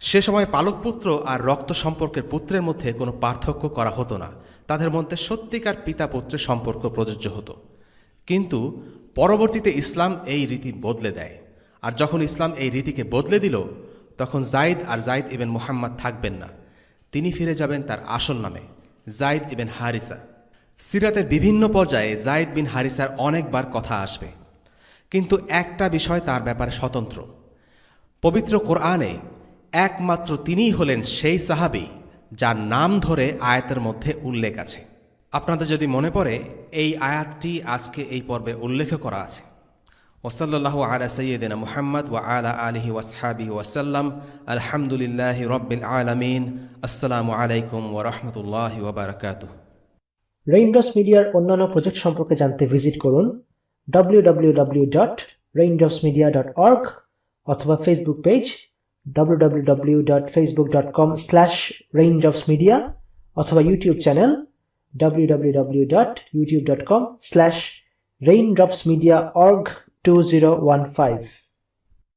সে সময় পালকপুত্র আর রক্ত সম্পর্কের পুত্রের মধ্যে কোনো পার্থক্য করা হতো না, তাদের মধ্যে সত্যিকার পিতা পুত্রের সম্পর্ক প্রযোজ্য হতো। কিন্তু পরবর্তীতে ইসলাম এই রীতি বদলে দেয়, আর যখন ইসলাম এই রীতিকে বদলে দিল তখন যায়েদ আর যায়েদ ইবনে মুহাম্মদ থাকবেন না, তিনি ফিরে যাবেন তার আসল নামে যায়েদ ইবনে হারিসা। সিরাতের বিভিন্ন পর্যায়ে যায়েদ বিন হারিসার অনেকবার কথা আসবে, কিন্তু একটা বিষয় তার ব্যাপারে স্বতন্ত্র। পবিত্র কোরআনে একমাত্র তিনিই হলেন সেই সাহাবী যার নাম ধরে আয়াতের মধ্যে উল্লেখ আছে। আপনাদের যদি মনে পড়ে, এই আয়াতটি আজকে এই পর্বে উল্লেখ করা আছে। ওয়াসাল্লাল্লাহু আলা সাইয়্যিদিনা মুহাম্মদ ওয়া আলা আলিহি ওয়াসহাবিহি ওয়াসাল্লাম। আলহামদুলিল্লাহি রাব্বিল আলামিন। আসসালামু আলাইকুম ওয়া রাহমাতুল্লাহি ওয়া বারাকাতুহু। রেইনড্রপস মিডিয়ার অন্যান্য প্রজেক্ট সম্পর্কে জানতে ভিজিট করুন www.raindropsmedia.org অথবা ফেসবুক পেজ www.facebook.com/raindropsmedia অথবা ইউটিউব চ্যানেল www.youtube.com/raindropsmediaorg2015